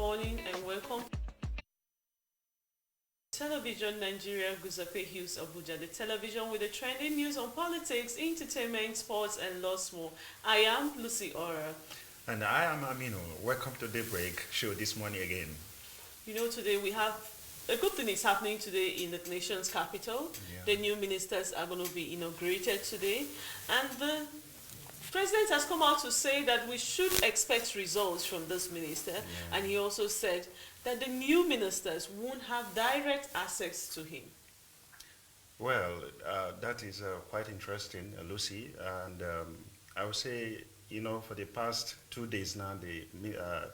morning and welcome. Television Nigeria Guzape Hughes Abuja, the television with the trending news on politics, entertainment, sports, and lots more. I am Lucy Ora. And I am Amino. Welcome to Daybreak show this morning again. You know, today we have a good thing is happening today in the nation's capital. Yeah. The new ministers are going to be inaugurated today, and the president has come out to say that we should expect results from this minister, and he also said that the new ministers won't have direct access to him. Well, that is quite interesting, Lucy. And I would say, for the past 2 days now, the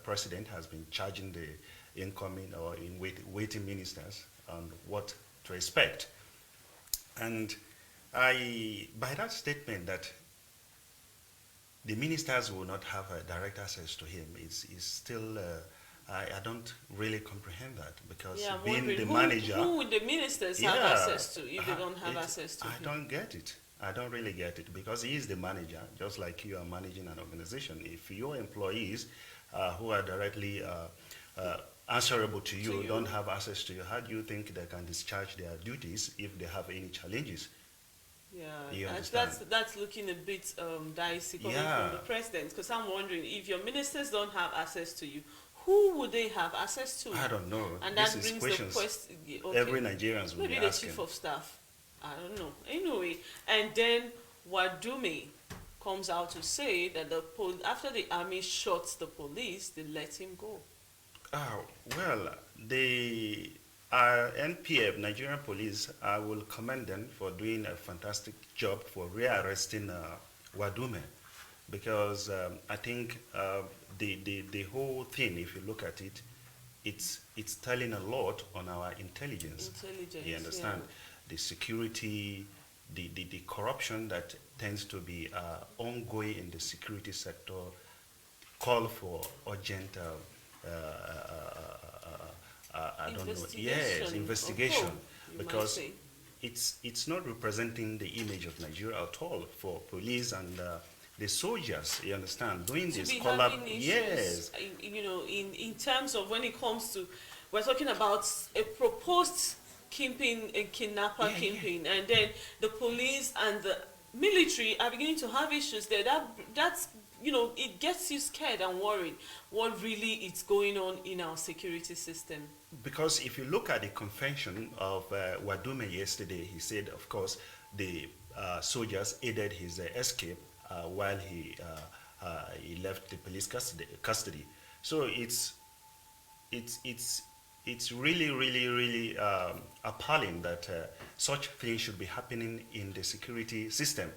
president has been charging the incoming or waiting ministers on what to expect. And by that statement that the ministers will not have direct access to him is still, I don't really comprehend that, because being the manager... Who would the ministers have access to if they don't have access to him? I don't get it. I don't really get it, because he is the manager, just like you are managing an organization. If your employees who are directly answerable to you don't have access to you, how do you think they can discharge their duties if they have any challenges? Yeah, that's looking a bit dicey coming from the president, because I'm wondering, if your ministers don't have access to you, who would they have access to? I don't know. And this that is brings questions the question. every Nigerians will be asking. Maybe the chief of staff. I don't know. Anyway, and then Wadume comes out to say that after the army shot the police, they let him go. Well, the NPF, Nigerian Police, I will commend them for doing a fantastic job for rearresting Wadume, because I think the whole thing, if you look at it, it's telling a lot on our intelligence. You understand? Yeah. The security, the corruption that tends to be ongoing in the security sector, call for urgent I don't know. Yes, investigation, because it's not representing the image of Nigeria at all for police and the soldiers. You understand? Doing this collab. Yes. In terms of when it comes to, we're talking about a proposed kidnapper kingpin, and then the police and the military are beginning to have issues there. That's it gets you scared and worried what really is going on in our security system. Because if you look at the convention of Wadume yesterday, he said, of course, the soldiers aided his escape while he left the police custody. So it's really, really, really appalling that such things should be happening in the security system.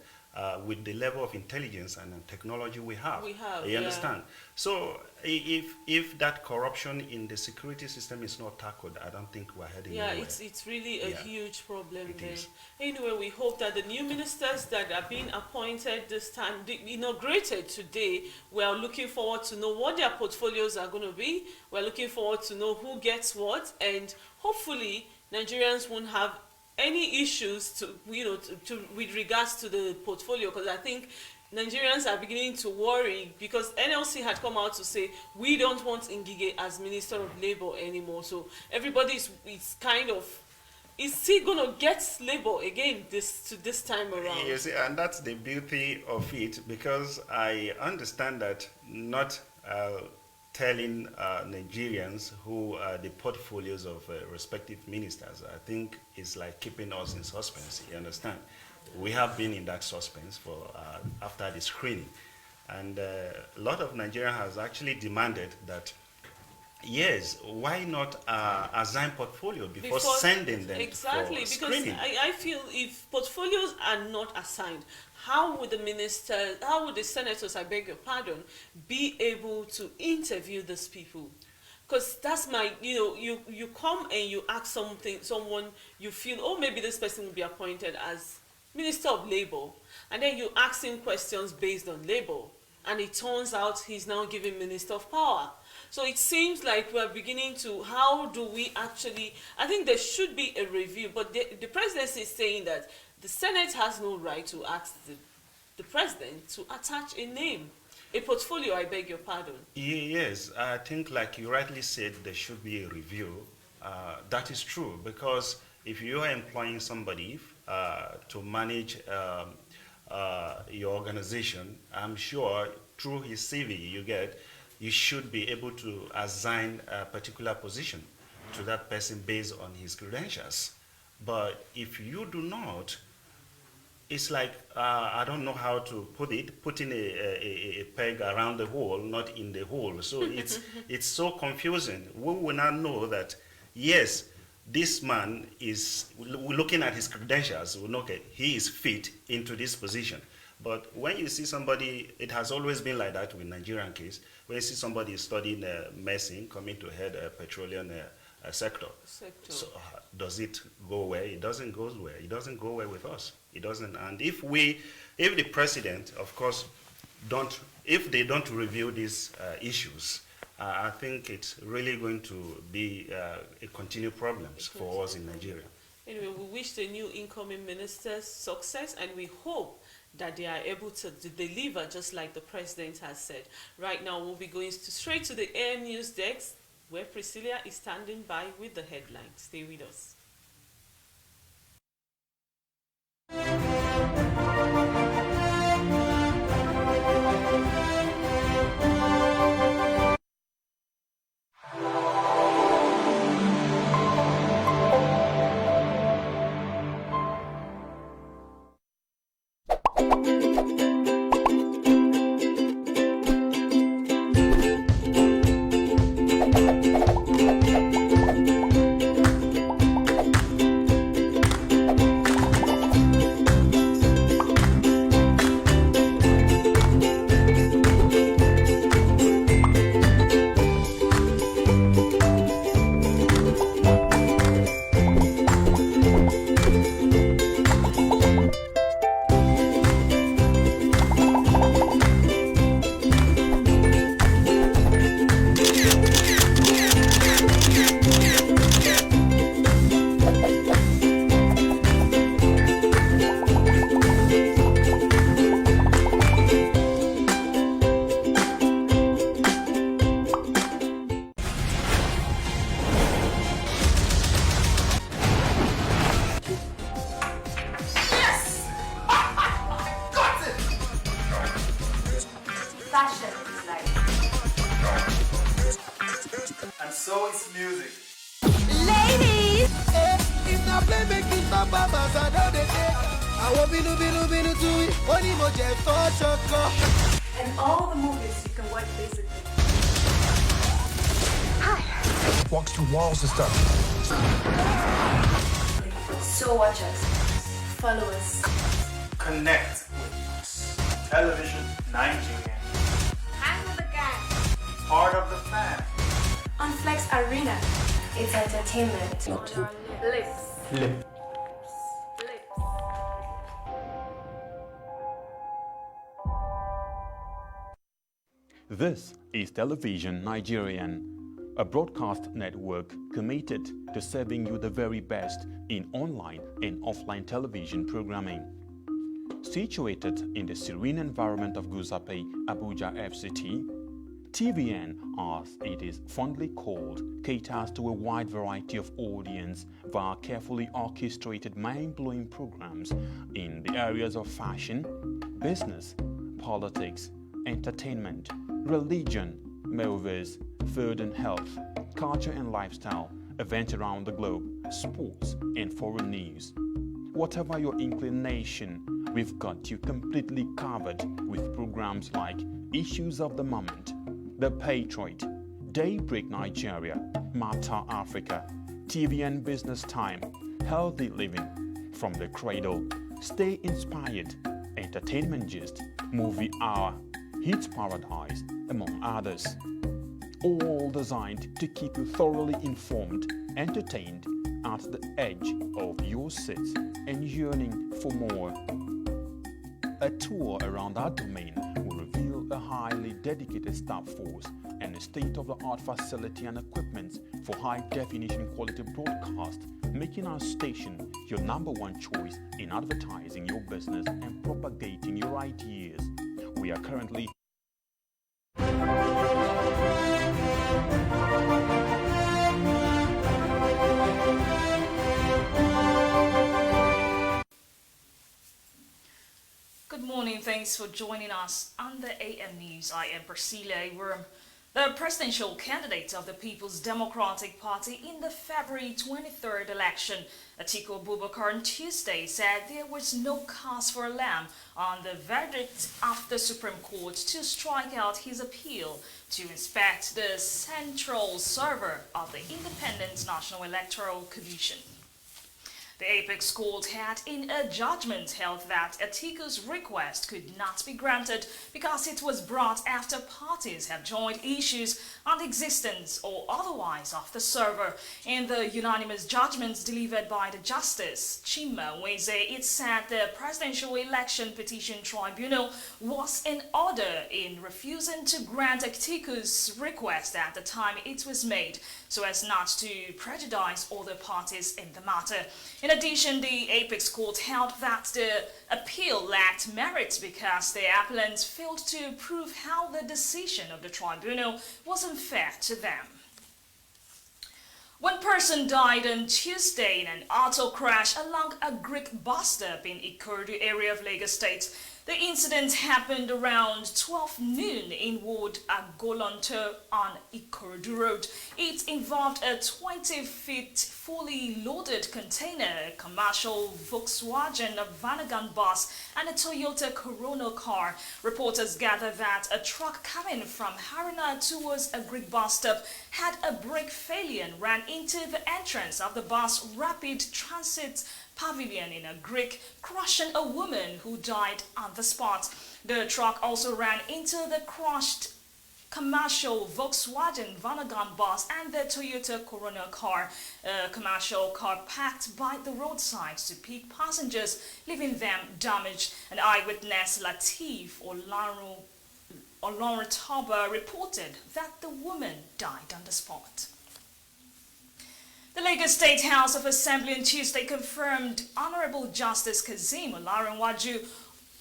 With the level of intelligence and technology we have. You understand? So if that corruption in the security system is not tackled, I don't think we're heading anywhere. It's really a huge problem there. Anyway, we hope that the new ministers that are being appointed this time, inaugurated today, we are looking forward to know what their portfolios are going to be. We're looking forward to know who gets what, and hopefully Nigerians won't have any issues with regards to the portfolio, because I think Nigerians are beginning to worry, because NLC had come out to say we don't want Ngige as Minister of Labour anymore. So everybody is he going to get Labour again this time around? Yes, and that's the beauty of it, because I understand that not telling Nigerians who are the portfolios of respective ministers, I think is like keeping us in suspense. You understand? We have been in that suspense for after the screening, and a lot of Nigeria has actually demanded that, yes, why not assign portfolio before sending them for screening? Because I feel if portfolios are not assigned, how would the senators, I beg your pardon, be able to interview these people? Because that's you come and you ask someone you feel, oh, maybe this person will be appointed as Minister of Labour, and then you ask him questions based on Labour, and it turns out he's now given Minister of Power. So it seems like we're beginning to, how do we actually, I think there should be a review, but the presidency is saying that the Senate has no right to ask the president to attach a name. A portfolio, I beg your pardon. Yes, I think like you rightly said, there should be a review. That is true because if you are employing somebody to manage your organization, I'm sure through his CV you should be able to assign a particular position to that person based on his credentials. But if you do not, it's like I don't know how to put it, putting a peg around the hole, not in the hole. So it's so confusing. We will not know that yes, this man is looking at his credentials. We know okay, he is fit into this position. But when you see somebody, it has always been like that with Nigerian case. When you see somebody studying medicine coming to head a petroleum sector. So does it go well? It doesn't go well. It doesn't go well with us. It doesn't. And if the president, of course, if they don't review these issues, I think it's really going to be a continued problems for us in Nigeria. Anyway, we wish the new incoming ministers success, and we hope that they are able to deliver just like the president has said. Right now, we'll be going straight to the Air News desk, where Priscilla is standing by with the headlines. Stay with us. Fashion is life. And so is music. Ladies! If not play, make it pop up as I know they say. I want binu to it. Only more jet for choco. And all the movies you can watch basically. Walks through walls and stuff. So watch us. Follow us. Connect with us. Television Nigeria. Hang with the gang. Part of the fan. On Flex Arena. It's entertainment. On our lips. Lip. This is Television Nigerian, a broadcast network committed to serving you the very best in online and offline television programming. Situated in the serene environment of Guzape, Abuja FCT, TVN, as it is fondly called, caters to a wide variety of audience via carefully orchestrated mind-blowing programs in the areas of fashion, business, politics, entertainment, religion, movies, food and health, culture and lifestyle, events around the globe, sports and foreign news. Whatever your inclination, we've got you completely covered with programs like Issues of the Moment, The Patriot, Daybreak Nigeria, Mata Africa, TVN Business Time, Healthy Living, From the Cradle, Stay Inspired, Entertainment Gist, Movie Hour, Hits Paradise, among others. All designed to keep you thoroughly informed, entertained, at the edge of your seats and yearning for more. A tour around our domain will reveal a highly dedicated staff force and a state-of-the-art facility and equipment for high-definition quality broadcast, making our station your #1 choice in advertising your business and propagating your ideas. We are currently Good morning. Thanks for joining us on the AM News. I am Priscilla Iwurum. The presidential candidate of the People's Democratic Party in the February 23rd election, Atiku Abubakar, on Tuesday said there was no cause for alarm on the verdict of the Supreme Court to strike out his appeal to inspect the central server of the Independent National Electoral Commission. The Apex Court had in a judgment held that Atiku's request could not be granted because it was brought after parties have joined issues on the existence or otherwise of the server. In the unanimous judgments delivered by the Justice Chima Weze, it said the Presidential Election Petition Tribunal was in order in refusing to grant Atiku's request at the time it was made, so as not to prejudice other parties in the matter. In addition, the Apex Court held that the appeal lacked merit because the appellants failed to prove how the decision of the tribunal was unfair to them. One person died on Tuesday in an auto crash along a Greek bus stop in Ikorodu area of Lagos State. The incident happened around 12 noon in Ward Agolonto on Ikorodu Road. It involved a 20-feet fully loaded container, a commercial Volkswagen Vanagon bus, and a Toyota Corolla car. Reporters gathered that a truck coming from Harana towards a Greek bus stop had a brake failure and ran into the entrance of the bus rapid transit pavilion in a Greek, crushing a woman who died on the spot. The truck also ran into the crushed commercial Volkswagen Vanagon bus and the Toyota Corolla car, a commercial car packed by the roadside to pick passengers, leaving them damaged. An eyewitness, Latif Olaritaba, reported that the woman died on the spot. The Lagos State House of Assembly on Tuesday confirmed Honorable Justice Kazeem Olarinwaju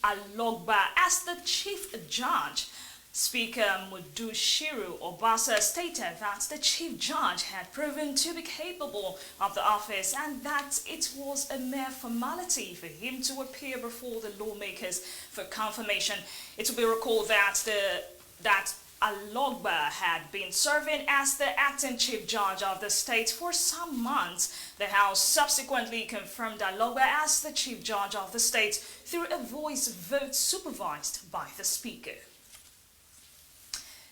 Alogba as the Chief Judge. Speaker Mudushiru Obasa stated that the Chief Judge had proven to be capable of the office and that it was a mere formality for him to appear before the lawmakers for confirmation. It will be recalled that Alogba had been serving as the acting Chief Judge of the state for some months. The House subsequently confirmed Alogba as the Chief Judge of the state through a voice vote supervised by the Speaker.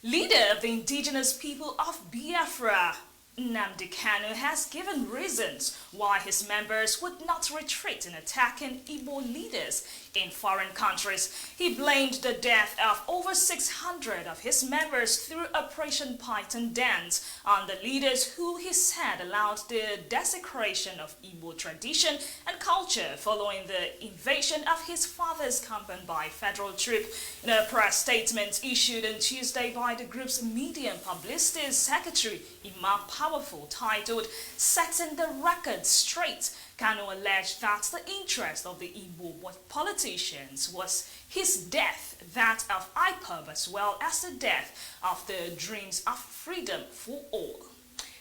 Leader of the indigenous people of Biafra, Nnamdi Kanu, has given reasons why his members would not retreat in attacking Igbo leaders in foreign countries. He blamed the death of over 600 of his members through Operation Python Dance on the leaders who he said allowed the desecration of Igbo tradition and culture following the invasion of his father's campaign by federal troops. In a press statement issued on Tuesday by the group's media and publicity secretary, Imam Powerful, titled "Setting the Record Straight," Kanu alleged that the interest of the Igbo politicians was his death, that of IPOB, as well as the death of the dreams of freedom for all.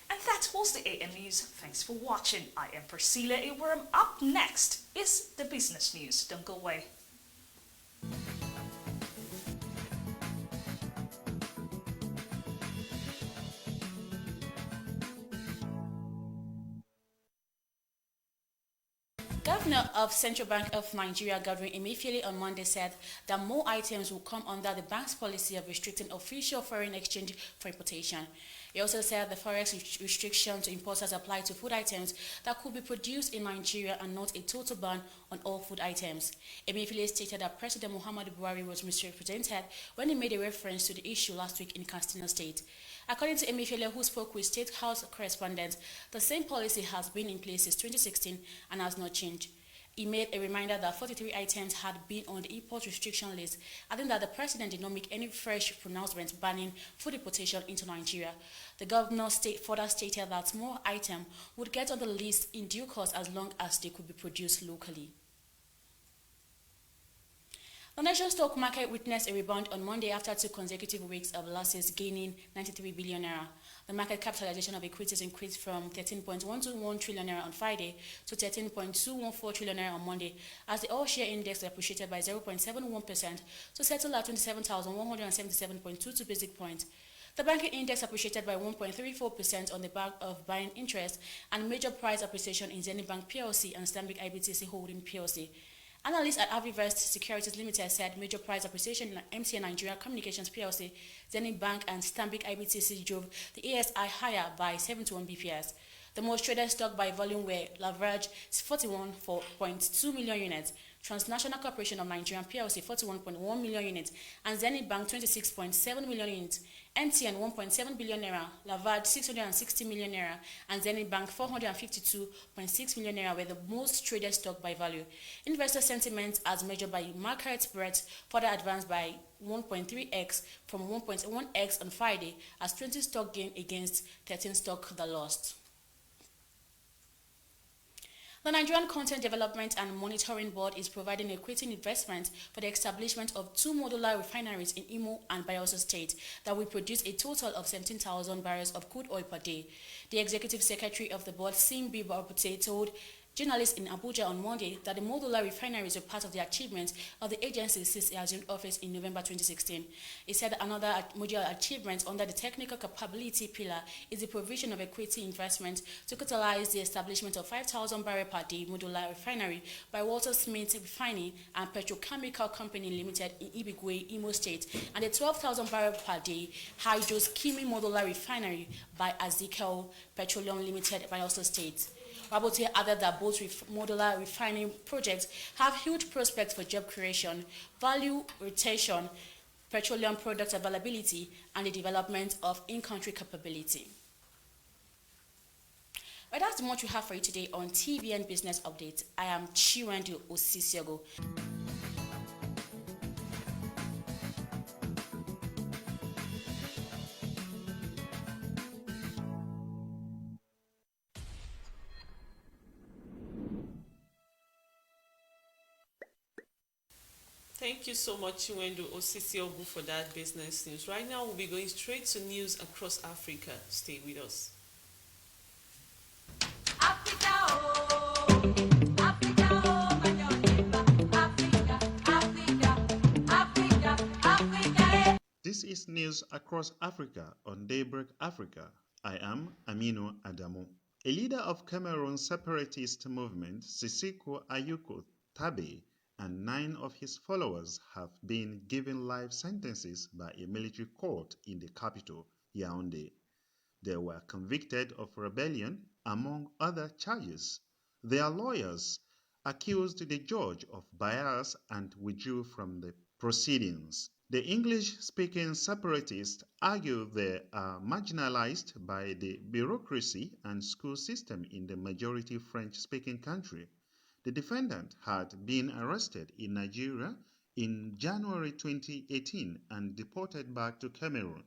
And that was the AM News. Thanks for watching. I am Priscilla Iwurum. Up next is the business news. Don't go away. Governor of Central Bank of Nigeria, Godwin Emefiele, on Monday said that more items will come under the bank's policy of restricting official foreign exchange for importation. He also said the forex restriction to importers apply to food items that could be produced in Nigeria and not a total ban on all food items. Emefiele stated that President Muhammadu Buhari was misrepresented when he made a reference to the issue last week in Katsina State. According to Emefiele, who spoke with State House correspondents, the same policy has been in place since 2016 and has not changed. He made a reminder that 43 items had been on the import restriction list, adding that the president did not make any fresh pronouncements banning food importation into Nigeria. The governor further stated that more items would get on the list in due course as long as they could be produced locally. The national stock market witnessed a rebound on Monday after 2 consecutive weeks of losses, gaining 93 billion naira. The market capitalization of equities increased from 13.121 trillion naira on Friday to 13.214 trillion naira on Monday, as the all-share index appreciated by 0.71% to settle at 27,177.22 basic points. The banking index appreciated by 1.34% on the back of buying interest and major price appreciation in Zenith Bank PLC and Stanbic IBTC Holding PLC. Analysts at Avivest Securities Limited said major price appreciation in MTN Nigeria Communications PLC, Zenith Bank and Stanbic IBTC drove the ASI higher by 71 BPS. The most traded stock by volume were Laverge 41.2 million units, Transnational Corporation of Nigeria PLC 41.1 million units, and Zenith Bank 26.7 million units. MTN 1.7 billion naira, Laverge 660 million naira, and Zenith Bank 452.6 million naira were the most traded stock by value. Investor sentiment, as measured by market breadth, further advanced by 1.3x from 1.1x on Friday, as 20 stock gained against 13 stock that lost. The Nigerian Content Development and Monitoring Board is providing equity investment for the establishment of 2 modular refineries in Imo and Bayelsa State that will produce a total of 17,000 barrels of crude oil per day. The executive secretary of the board, Simbi Barpute, told journalists in Abuja on Monday that the modular refineries were part of the achievements of the agency since it assumed office in November 2016. He said another major achievement under the technical capability pillar is the provision of equity investment to catalyze the establishment of 5,000 barrel per day modular refinery by Walter Smith Refining and Petrochemical Company Limited in Ibigwe, Imo State, and the 12,000 barrel per day Hydros Kimi modular refinery by Azikel Petroleum Limited by Bayelsa State. Rabote added that both modular refining projects have huge prospects for job creation, value retention, petroleum product availability, and the development of in-country capability. Well, that's much we have for you today on TVN Business Update. I am Chiwendu Osisiogo. Thank you so much, Chiwendu Osisiogu, for that business news. Right now, we'll be going straight to news across Africa. Stay with us. Africa, oh, Africa, oh, my neighbor. Africa, Africa, Africa, Africa. This is news across Africa on Daybreak Africa. I am Aminu Adamu. A leader of Cameroon's separatist movement, Sisiko Ayuko Tabe, and 9 of his followers have been given life sentences by a military court in the capital, Yaoundé. They were convicted of rebellion, among other charges. Their lawyers accused the judge of bias and withdrew from the proceedings. The English-speaking separatists argue they are marginalized by the bureaucracy and school system in the majority French-speaking country. The defendant had been arrested in Nigeria in January 2018 and deported back to Cameroon.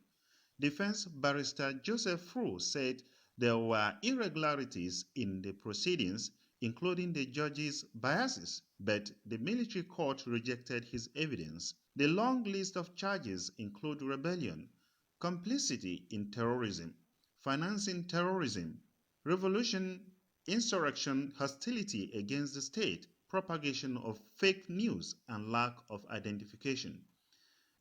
Defense barrister Joseph Fru said there were irregularities in the proceedings, including the judge's biases, but the military court rejected his evidence. The long list of charges include rebellion, complicity in terrorism, financing terrorism, revolution, insurrection, hostility against the state, propagation of fake news, and lack of identification.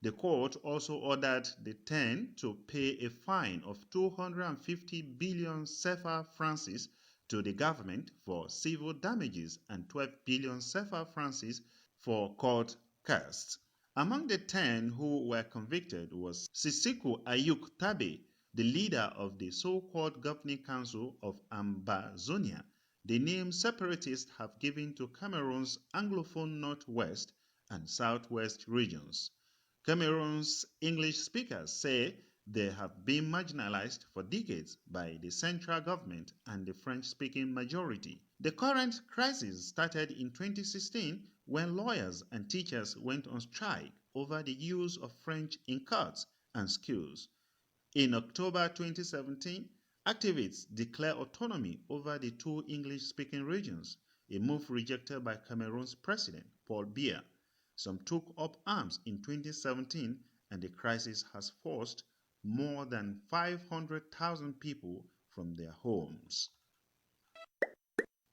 The court also ordered the 10 to pay a fine of 250 billion CFA francs to the government for civil damages and 12 billion CFA francs for court costs. Among the 10 who were convicted was Sisiko Ayuk Tabe, the leader of the so-called Governing Council of Ambazonia, the name separatists have given to Cameroon's Anglophone Northwest and Southwest regions. Cameroon's English speakers say they have been marginalized for decades by the central government and the French-speaking majority. The current crisis started in 2016 when lawyers and teachers went on strike over the use of French in courts and schools. In October 2017, activists declared autonomy over the 2 English-speaking regions, a move rejected by Cameroon's president, Paul Biya. Some took up arms in 2017, and the crisis has forced more than 500,000 people from their homes.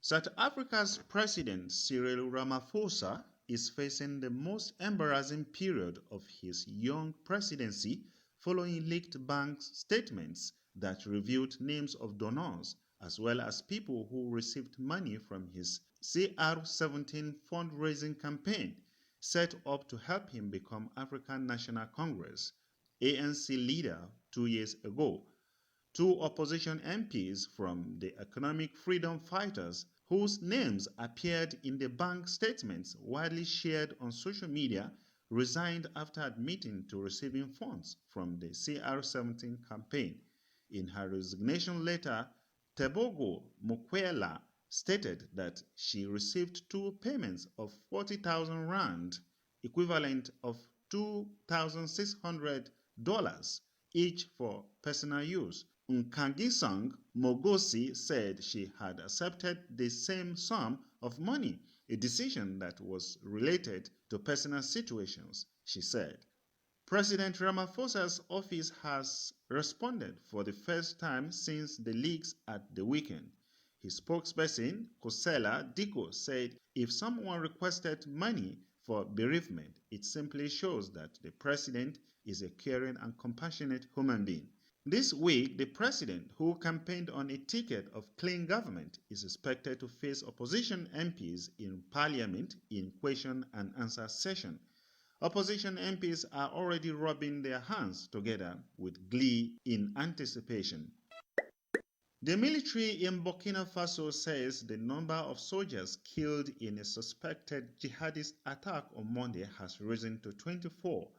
South Africa's President Cyril Ramaphosa is facing the most embarrassing period of his young presidency following leaked bank statements that revealed names of donors as well as people who received money from his CR17 fundraising campaign set up to help him become African National Congress ANC leader 2 years ago. Two opposition MPs from the Economic Freedom Fighters, whose names appeared in the bank statements widely shared on social media, resigned after admitting to receiving funds from the CR17 campaign. In her resignation letter, Tebogo Mokwela stated that she received two payments of 40,000 rand, equivalent of $2,600 each for personal use. Nkangisang Mogosi said she had accepted the same sum of money, a decision that was related to personal situations, she said. President Ramaphosa's office has responded for the first time since the leaks at the weekend. His spokesperson, Kosela Diko, said if someone requested money for bereavement, it simply shows that the president is a caring and compassionate human being. This week, the president, who campaigned on a ticket of clean government, is expected to face opposition MPs in parliament in question and answer session. Opposition MPs are already rubbing their hands together with glee in anticipation. The military in Burkina Faso says the number of soldiers killed in a suspected jihadist attack on Monday has risen to 24.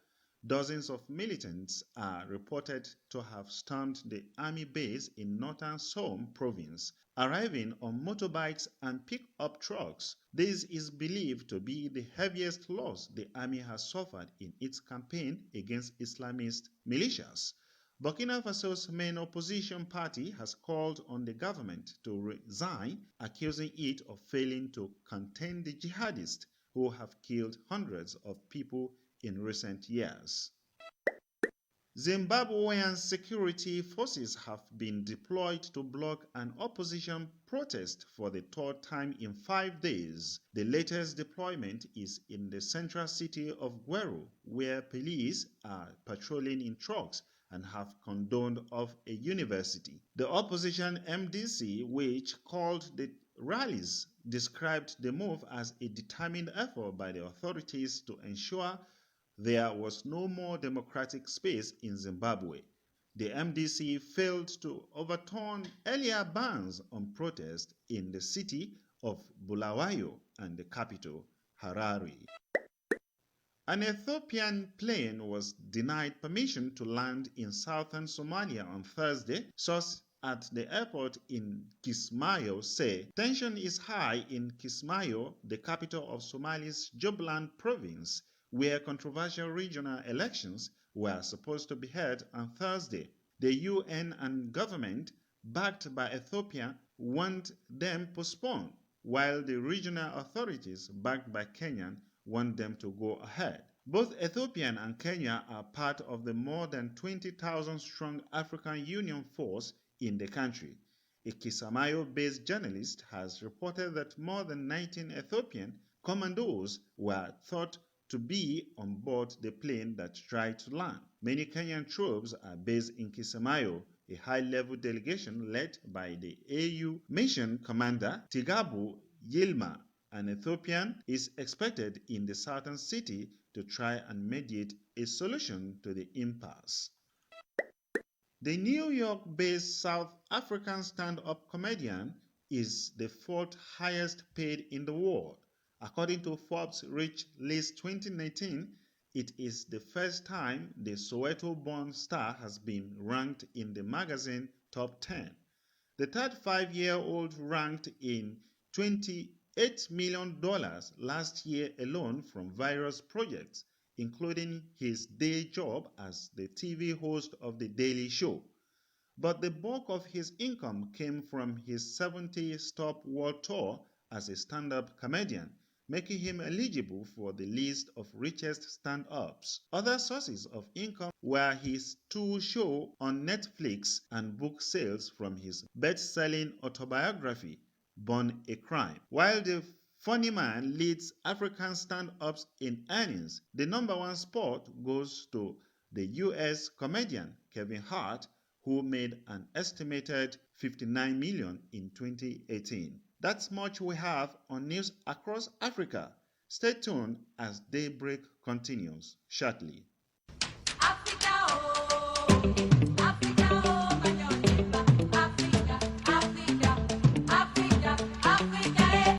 Dozens of militants are reported to have stormed the army base in northern Somme province, arriving on motorbikes and pick-up trucks. This is believed to be the heaviest loss the army has suffered in its campaign against Islamist militias. Burkina Faso's main opposition party has called on the government to resign, accusing it of failing to contain the jihadists who have killed hundreds of people in recent years. Zimbabwean security forces have been deployed to block an opposition protest for the third time in 5 days. The latest deployment is in the central city of Gweru, where police are patrolling in trucks and have condoned off a university. The opposition MDC, which called the rallies, described the move as a determined effort by the authorities to ensure there was no more democratic space in Zimbabwe. The MDC failed to overturn earlier bans on protest in the city of Bulawayo and the capital, Harare. An Ethiopian plane was denied permission to land in southern Somalia on Thursday, sources at the airport in Kismayo say tension is high in Kismayo, the capital of Somalia's Jubaland province, where controversial regional elections were supposed to be held on Thursday. The UN and government, backed by Ethiopia, want them postponed, while the regional authorities, backed by Kenya, want them to go ahead. Both Ethiopia and Kenya are part of the more than 20,000-strong African Union force in the country. A Kismayo-based journalist has reported that more than 19 Ethiopian commandos were thought to be on board the plane that tried to land. Many Kenyan troops are based in Kismayo. A high-level delegation led by the AU mission commander Tigabu Yilma, an Ethiopian, is expected in the southern city to try and mediate a solution to the impasse. The New York-based South African stand-up comedian is the fourth highest paid in the world. According to Forbes Rich List 2019, it is the first time the Soweto-born star has been ranked in the magazine Top 10. The 35-year-old ranked in $28 million last year alone from various projects, including his day job as the TV host of The Daily Show. But the bulk of his income came from his 70-stop world tour as a stand-up comedian. making him eligible for the list of richest stand-ups. Other sources of income were his tool show on Netflix and book sales from his best-selling autobiography, Born a Crime. While the funny man leads African stand-ups in earnings, the number one spot goes to the US comedian Kevin Hart, who made an estimated $59 million in 2018. That's much we have on news across Africa. Stay tuned as Daybreak continues shortly. Africa, oh, Africa, oh, my neighbor. Africa, Africa, Africa, Africa, eh.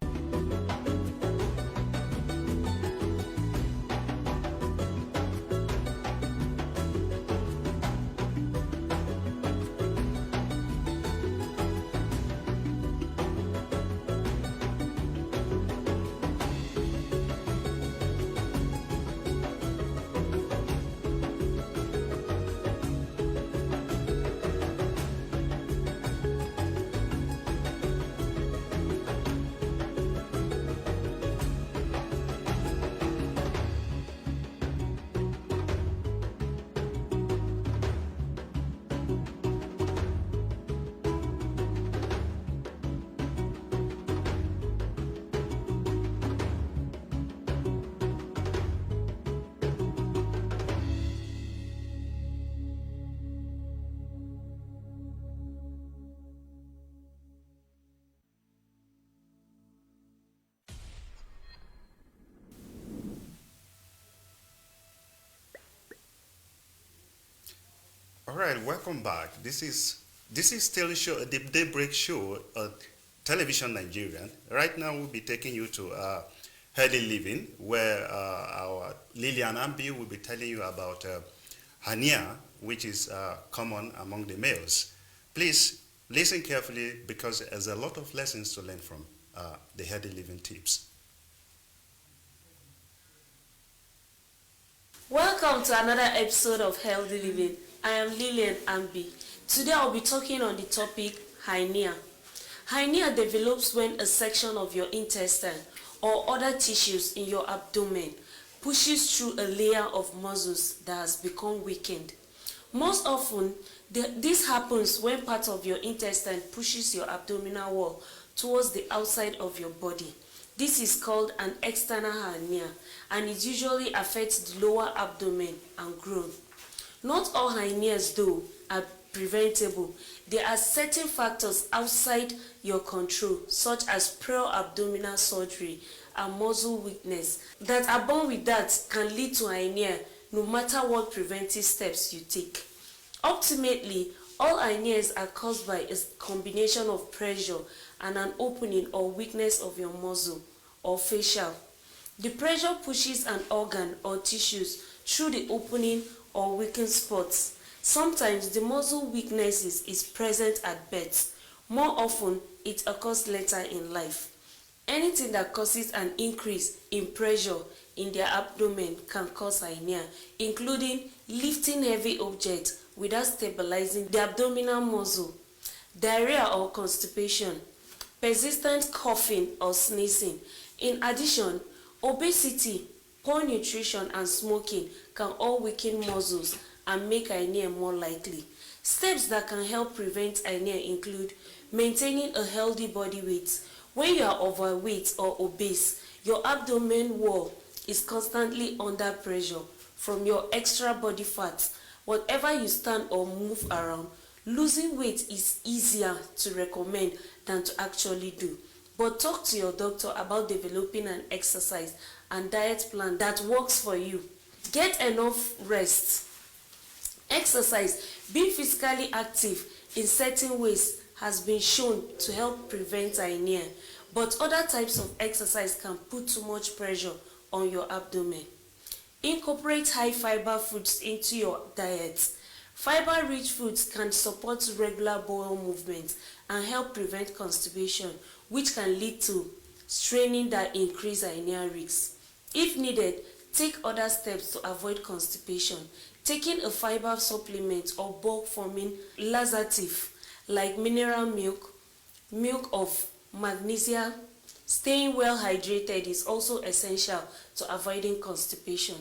All right, welcome back. This is still show the Daybreak show, television Nigerian. Right now, we'll be taking you to Healthy Living, where our Lillian Ambi will be telling you about hernia, which is common among the males. Please listen carefully because there's a lot of lessons to learn from the Healthy Living tips. Welcome to another episode of Healthy Living. I am Lillian Ambi. Today I'll be talking on the topic hernia. Hernia develops when a section of your intestine or other tissues in your abdomen pushes through a layer of muscles that has become weakened. Most often, this happens when part of your intestine pushes your abdominal wall towards the outside of your body. This is called an external hernia, and it usually affects the lower abdomen and groin. Not all hernias, though, are preventable. There are certain factors outside your control, such as prior abdominal surgery and muscle weakness, that are born with that can lead to hernia no matter what preventive steps you take. Ultimately, all hernias are caused by a combination of pressure and an opening or weakness of your muscle or fascia. The pressure pushes an organ or tissues through the opening or weakened spots. Sometimes the muscle weakness is present at birth. More often, it occurs later in life. Anything that causes an increase in pressure in their abdomen can cause hernia, including lifting heavy objects without stabilizing the abdominal muscle, diarrhea or constipation, persistent coughing or sneezing. In addition, obesity, poor nutrition and smoking can all weaken muscles and make hernia more likely. Steps that can help prevent hernia include maintaining a healthy body weight. When you are overweight or obese, your abdomen wall is constantly under pressure from your extra body fat. Whatever you stand or move around, losing weight is easier to recommend than to actually do. But talk to your doctor about developing an exercise and diet plan that works for you. Get enough rest. Exercise, being physically active in certain ways has been shown to help prevent hernia, but other types of exercise can put too much pressure on your abdomen. Incorporate high fiber foods into your diet. Fiber-rich foods can support regular bowel movement and help prevent constipation, which can lead to straining that increase hernia risks. If needed, take other steps to avoid constipation. Taking a fiber supplement or bulk forming laxative like mineral milk, milk of magnesia, Staying well hydrated is also essential to avoiding constipation.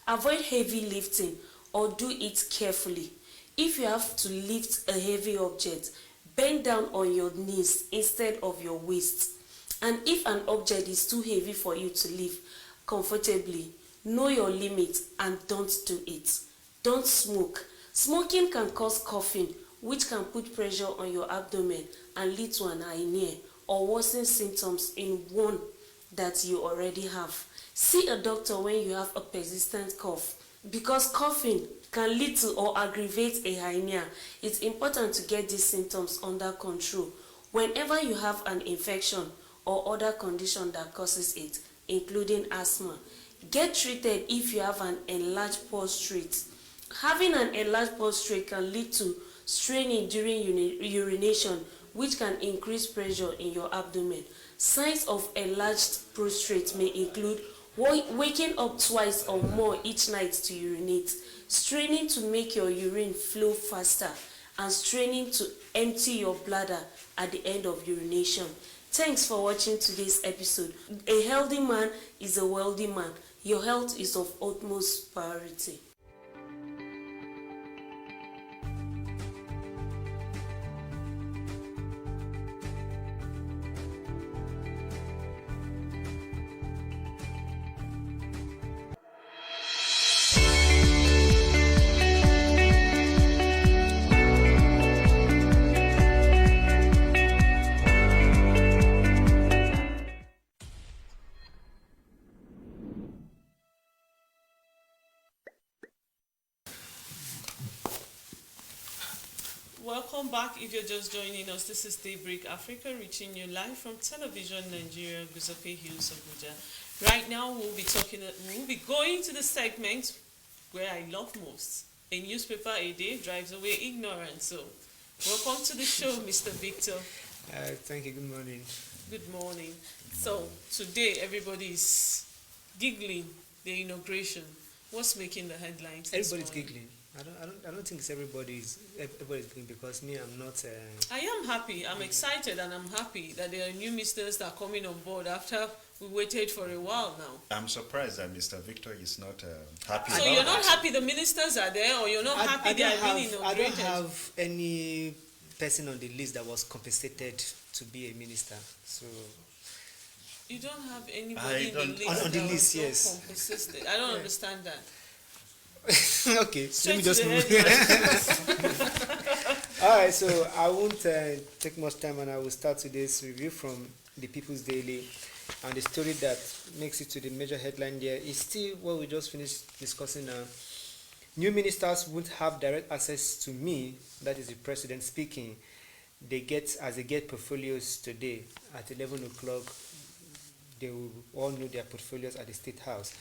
Avoid heavy lifting or do it carefully. If you have to lift a heavy object, bend down on your knees instead of your waist. And if an object is too heavy for you to lift comfortably, know your limit and don't do it. Don't smoke. Smoking can cause coughing, which can put pressure on your abdomen and lead to an hernia or worsen symptoms in one that you already have. See a doctor when you have a persistent cough. Because coughing can lead to or aggravate a hernia, it's important to get these symptoms under control. Whenever you have an infection or other condition that causes it, including asthma, get treated if you have an enlarged prostate. Having an enlarged prostate can lead to straining during urination, which can increase pressure in your abdomen. Signs of enlarged prostate may include waking up twice or more each night to urinate, straining to make your urine flow faster, and straining to empty your bladder at the end of urination. Thanks for watching today's episode. A healthy man is a wealthy man. Your health is of utmost priority. Welcome back. If you're just joining us, this is Daybreak Africa, reaching you live from Television Nigeria, Guzope Hills, Abuja. Right now, we'll be going to the segment where I love most. A newspaper a day drives away ignorance. So, welcome to the show, Mr. Victor. Thank you. Good morning. Good morning. So, today everybody's giggling the inauguration. What's making the headlines? Everybody's giggling. I don't think it's everybody's giggling because me, I'm not. I am happy. I'm excited and I'm happy that there are new ministers that are coming on board after we waited for a while now. I'm surprised that Mr. Victor is not happy. So you're not happy the ministers are there, or you're not happy they are being inaugurated? I don't have any person on the list that was compensated to be a minister. So. You don't have anybody on the list, yes. Compensated. I don't understand that. Okay, so let me just move. All right, so I won't take much time, and I will start today's review from the People's Daily. And the story that makes it to the major headline there is still what we just finished discussing now. New ministers won't have direct access to me, that is the president speaking. They get portfolios today at 11 o'clock. They will all know their portfolios at the State House.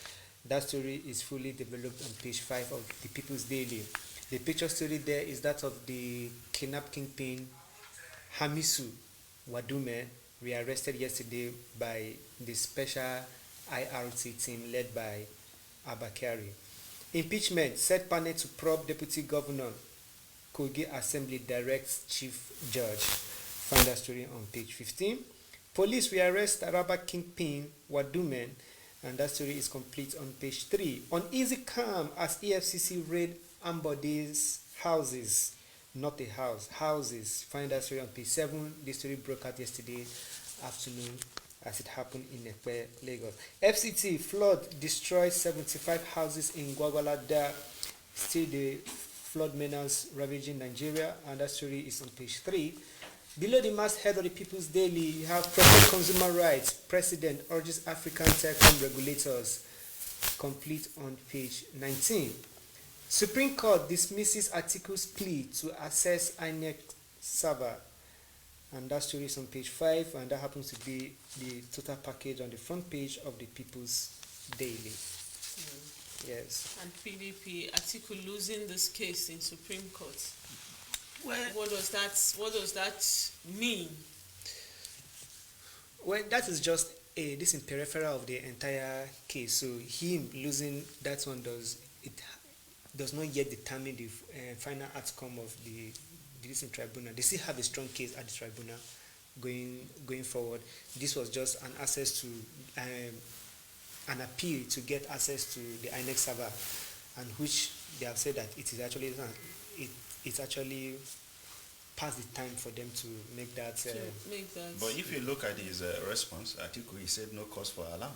That story is fully developed on page 5 of the People's Daily. The picture story there is that of the kidnap kingpin Hamisu Wadume, rearrested yesterday by the special IRT team led by Abakari. Impeachment, set panel to probe Deputy Governor Kogi Assembly directs Chief Judge. Find that story on page 15. Police rearrest Araba kingpin Wadume, and that story is complete on page 3. Uneasy calm as EFCC raid Ambode's houses, not a house, houses. Find that story on page 7. This story broke out yesterday afternoon as it happened in Ekpe, Lagos. FCT, flood destroys 75 houses in Gwagwalada. Still the flood menace ravaging Nigeria, and that story is on page 3. Below the masthead of the People's Daily, you have protect consumer rights. President urges African telecom regulators. Complete on page 19. Supreme Court dismisses Article's plea to access INEC server. And that story is on page 5, and that happens to be the total package on the front page of the People's Daily. Yes. And PDP, Article losing this case in Supreme Court. Well, what does that mean? Well, that is just this in peripheral of the entire case. So him losing that one does not yet determine the final outcome of the tribunal. They still have a strong case at the tribunal, going forward. This was just an access to an appeal to get access to the INEC server, and which they have said that it's actually past the time for them to make that. But if you look at his response, Atiku, he said no cause for alarm.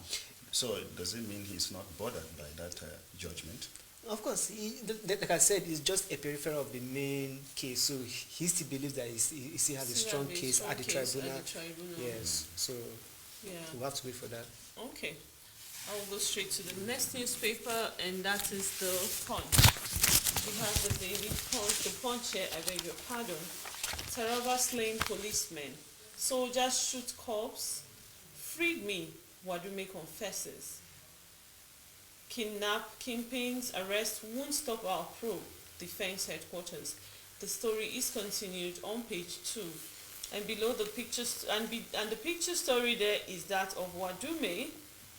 So does it mean he's not bothered by that judgment? Of course, like I said, it's just a peripheral of the main case. So he still believes that he still has a strong case at the tribunal. Yes, so we'll have to wait for that. Okay, I'll go straight to the next newspaper, and that is the Punch. We have the Daily Punch. The Punch here, I beg your pardon. Taraba slain policemen. Soldiers shoot cops. Freed me. Wadume confesses. Kidnap, kingpins, arrest won't stop our probe. Defense headquarters. The story is continued on page 2. And below the pictures, and the picture story there is that of Wadume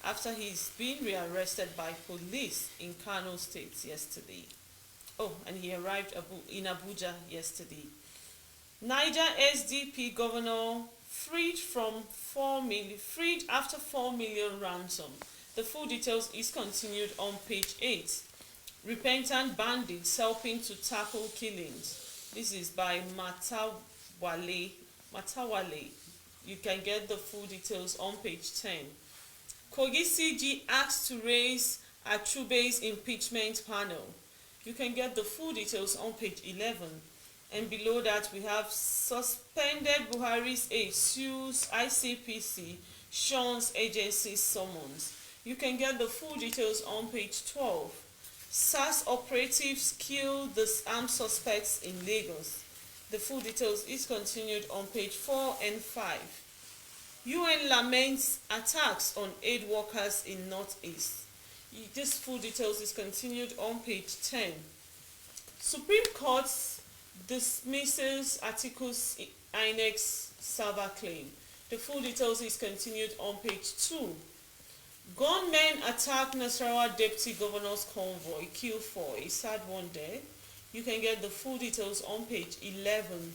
after he's been rearrested by police in Kano State yesterday. Oh, and he arrived in Abuja yesterday. Niger SDP governor freed after 4 million ransom. The full details is continued on page 8. Repentant bandits helping to tackle killings. This is by Matawale. You can get the full details on page 10. Kogi CG asked to raise Achube's impeachment panel. You can get the full details on page 11. And below that, we have suspended Buhari's aide sues ICPC, Sean's agency summons. You can get the full details on page 12. SAS operatives kill the armed suspects in Lagos. The full details is continued on page 4 and 5. UN laments attacks on aid workers in Northeast. This full details is continued on page 10. Supreme Court dismisses Atiku's INEX server claim. The full details is continued on page 2. Gunmen attack Nasarawa Deputy Governor's convoy, kill 4, a sad one there. You can get the full details on page 11.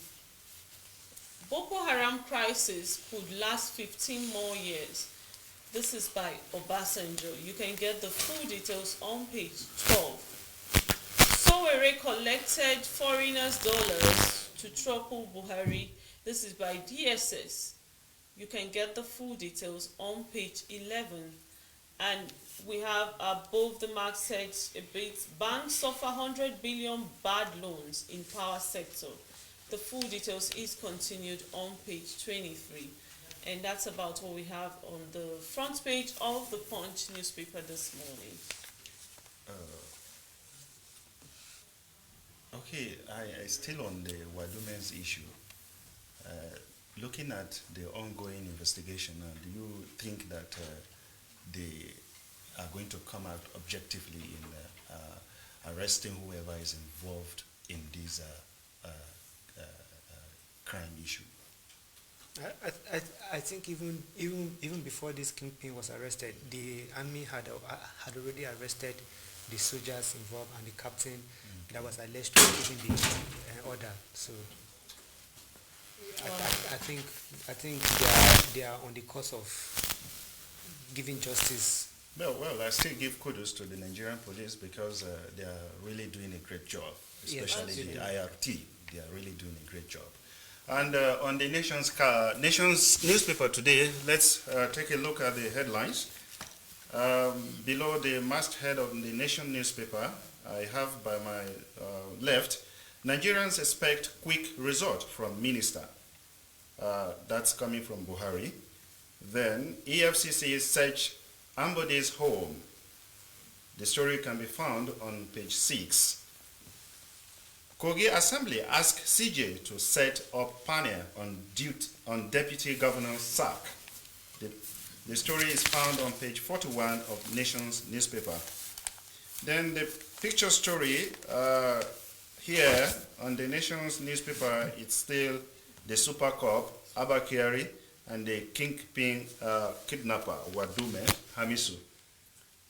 Boko Haram crisis could last 15 more years. This is by Obasanjo. You can get the full details on page 12. Sowore collected foreigners' dollars to topple Buhari. This is by DSS. You can get the full details on page 11. And we have above the mark said a bit, banks suffer 100 billion bad loans in power sector. The full details is continued on page 23. And that's about what we have on the front page of the Punch newspaper this morning. Okay, I still on the Wadume's issue. Looking at the ongoing investigation, do you think that they are going to come out objectively in arresting whoever is involved in this crime issue? I think even before this kingpin was arrested, the army had already arrested the soldiers involved and the captain that was alleged to have given the order. So I think they are on the course of giving justice. Well, I still give kudos to the Nigerian police because they are really doing a great job, especially the IRT. They are really doing a great job. And on the nation's newspaper today, let's take a look at the headlines. Below the masthead of the Nation newspaper, I have by my left, Nigerians expect quick result from minister. That's coming from Buhari. Then EFCC search Ambode's home. The story can be found on page 6. Kogi Assembly asks CJ to set up panel on Deputy Governor's sack. The story is found on page 41 of Nation's newspaper. Then the picture story here on the Nation's newspaper, it's still the Super Cop, Abakari, and the kingpin kidnapper, Wadume Hamisu.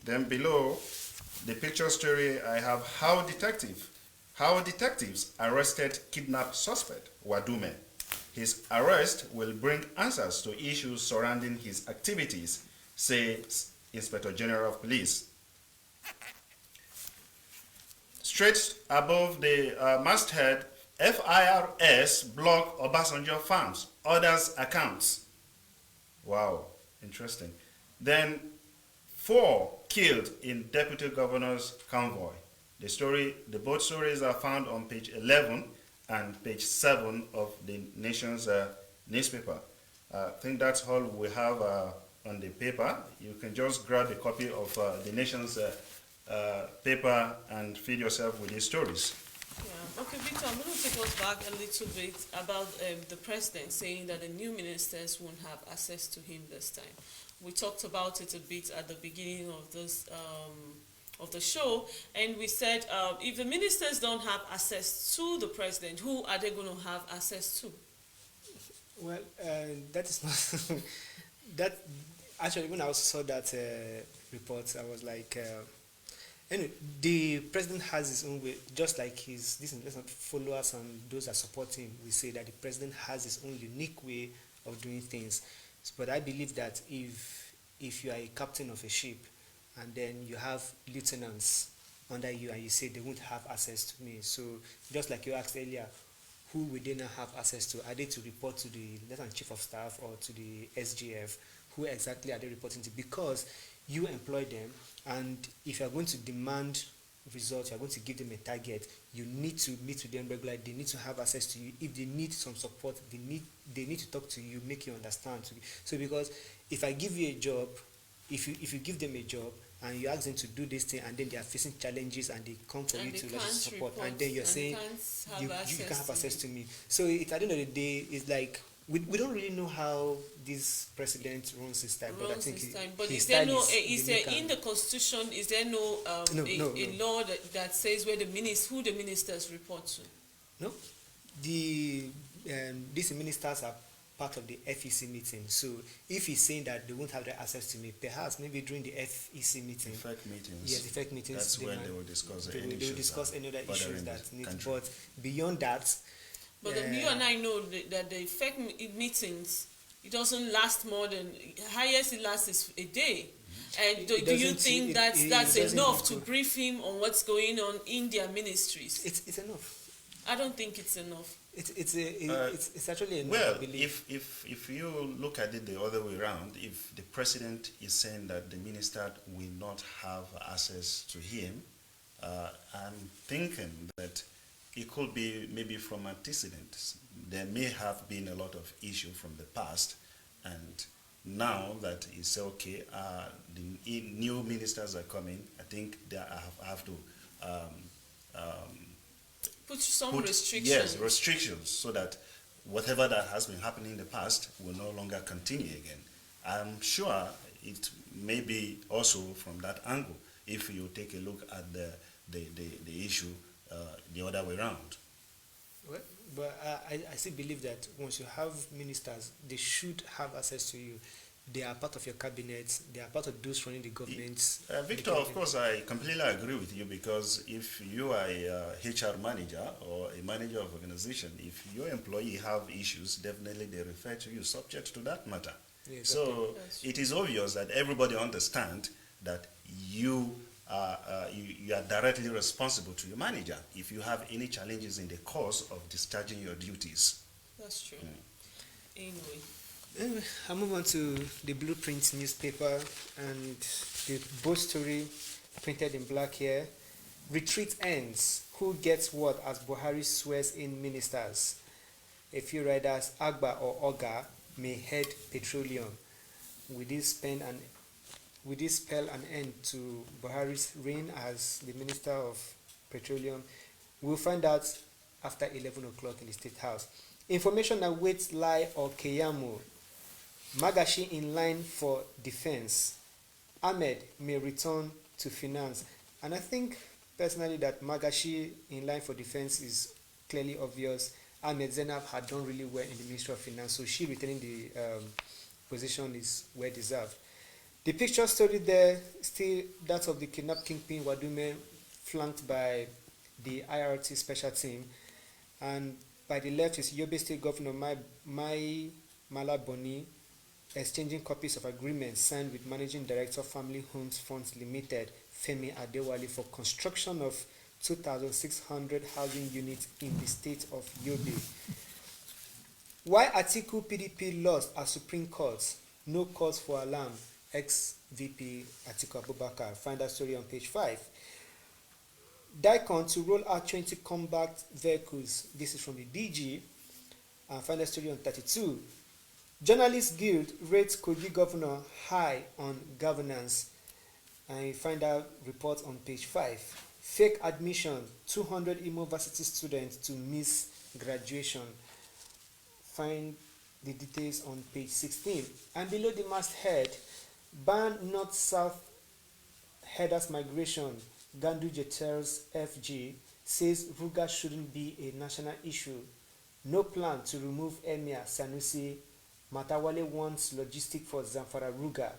Then below the picture story, I have how detectives arrested kidnapped suspect, Wadume. His arrest will bring answers to issues surrounding his activities, says Inspector General of Police. Straight above the masthead, FIRS block Obasanjo farms, others accounts. Wow, interesting. Then 4 killed in deputy governor's convoy. The both stories are found on page 11 and page 7 of the nation's newspaper. I think that's all we have on the paper. You can just grab a copy of the nation's paper and feed yourself with these stories. Yeah. Okay, Victor, I'm going to take us back a little bit about the president saying that the new ministers won't have access to him this time. We talked about it a bit at the beginning of this of the show, and we said if the ministers don't have access to the president, who are they going to have access to? Well, that is not that. Actually, when I also saw that report, I was like, anyway, the president has his own way, just like his followers and those that support him. We say that the president has his own unique way of doing things. But I believe that if you are a captain of a ship, and then you have lieutenants under you, and you say they won't have access to me. So just like you asked earlier, who will they not have access to? Are they to report to the Lieutenant Chief of Staff or to the SGF? Who exactly are they reporting to? Because you employ them, and if you are going to demand results, you are going to give them a target, you need to meet with them regularly. They need to have access to you. If they need some support, they need to talk to you, make you understand. So because if I give you a job, if you give them a job, and you ask them to do this thing, and then they are facing challenges, and they come for you to support, and then you're saying you can't have access to me. So at the end of the day, it's like we don't really know how this president runs his time. But I think is there in the constitution? Is there no law that says who the ministers report to? No, these ministers are part of the FEC meeting. So if he's saying that they won't have the access to me, perhaps maybe during the FEC meeting. The FEC meetings. Yes, the FEC meetings. That's when they will discuss they will discuss any other issues that need. Country. But beyond that. But you and I know that the FEC meetings, it doesn't last more than, highest it lasts is a day. And do you think that's enough to brief him on what's going on in their ministries? It's enough. I don't think it's enough. It's actually enough. Well, if you look at it the other way around, if the president is saying that the minister will not have access to him, I'm thinking that it could be maybe from antecedents. There may have been a lot of issue from the past, and now that it's okay, the new ministers are coming, I think they have to put some restrictions. Yes, restrictions, so that whatever that has been happening in the past will no longer continue again. I'm sure it may be also from that angle, if you take a look at the issue the other way around. Well, but I still believe that once you have ministers, they should have access to you. They are part of your cabinet. They are part of those running the government. Victor, of course, I completely agree with you, because if you are a HR manager or a manager of organization, if your employee have issues, definitely they refer to you subject to that matter. Yeah, so it is obvious that everybody understands that you are directly responsible to your manager if you have any challenges in the course of discharging your duties. That's true. Anyway, I move on to the Blueprint newspaper and the bold story printed in black here. Retreat ends. Who gets what as Buhari swears in ministers? A few riders, Agba or Oga, may head petroleum. Will this spell an end to Buhari's reign as the Minister of Petroleum? We'll find out after 11 o'clock in the State House. Information awaits Lai or Keyamo. Magashi in line for defense. Ahmed may return to finance. And I think personally that Magashi in line for defense is clearly obvious. Ahmed Zainab had done really well in the Ministry of Finance, so she retaining the position is well deserved. The picture story there, still that of the kidnapped kingpin Wadume, flanked by the IRT special team. And by the left is Yobe State Governor Mai Malaboni exchanging copies of agreements signed with Managing Director Family Homes Funds Limited, Femi Adewale, for construction of 2,600 housing units in the state of Yobe. Why Atiku PDP lost at Supreme Court? No cause for alarm. Ex-VP Atiku Abubakar. Find that story on page 5. DICON to roll out 20 combat vehicles. This is from the DG. Find that story on 32. Journalists Guild rates Kogi Governor high on governance. And you find that report on page 5. Fake admission. 200 Imo Varsity students to miss graduation. Find the details on page 16. And below the masthead, ban north-south headers migration. Ganduje tells FG, says Ruga shouldn't be a national issue. No plan to remove Emir Sanusi. Matawale wants logistic for Zamfara Ruga.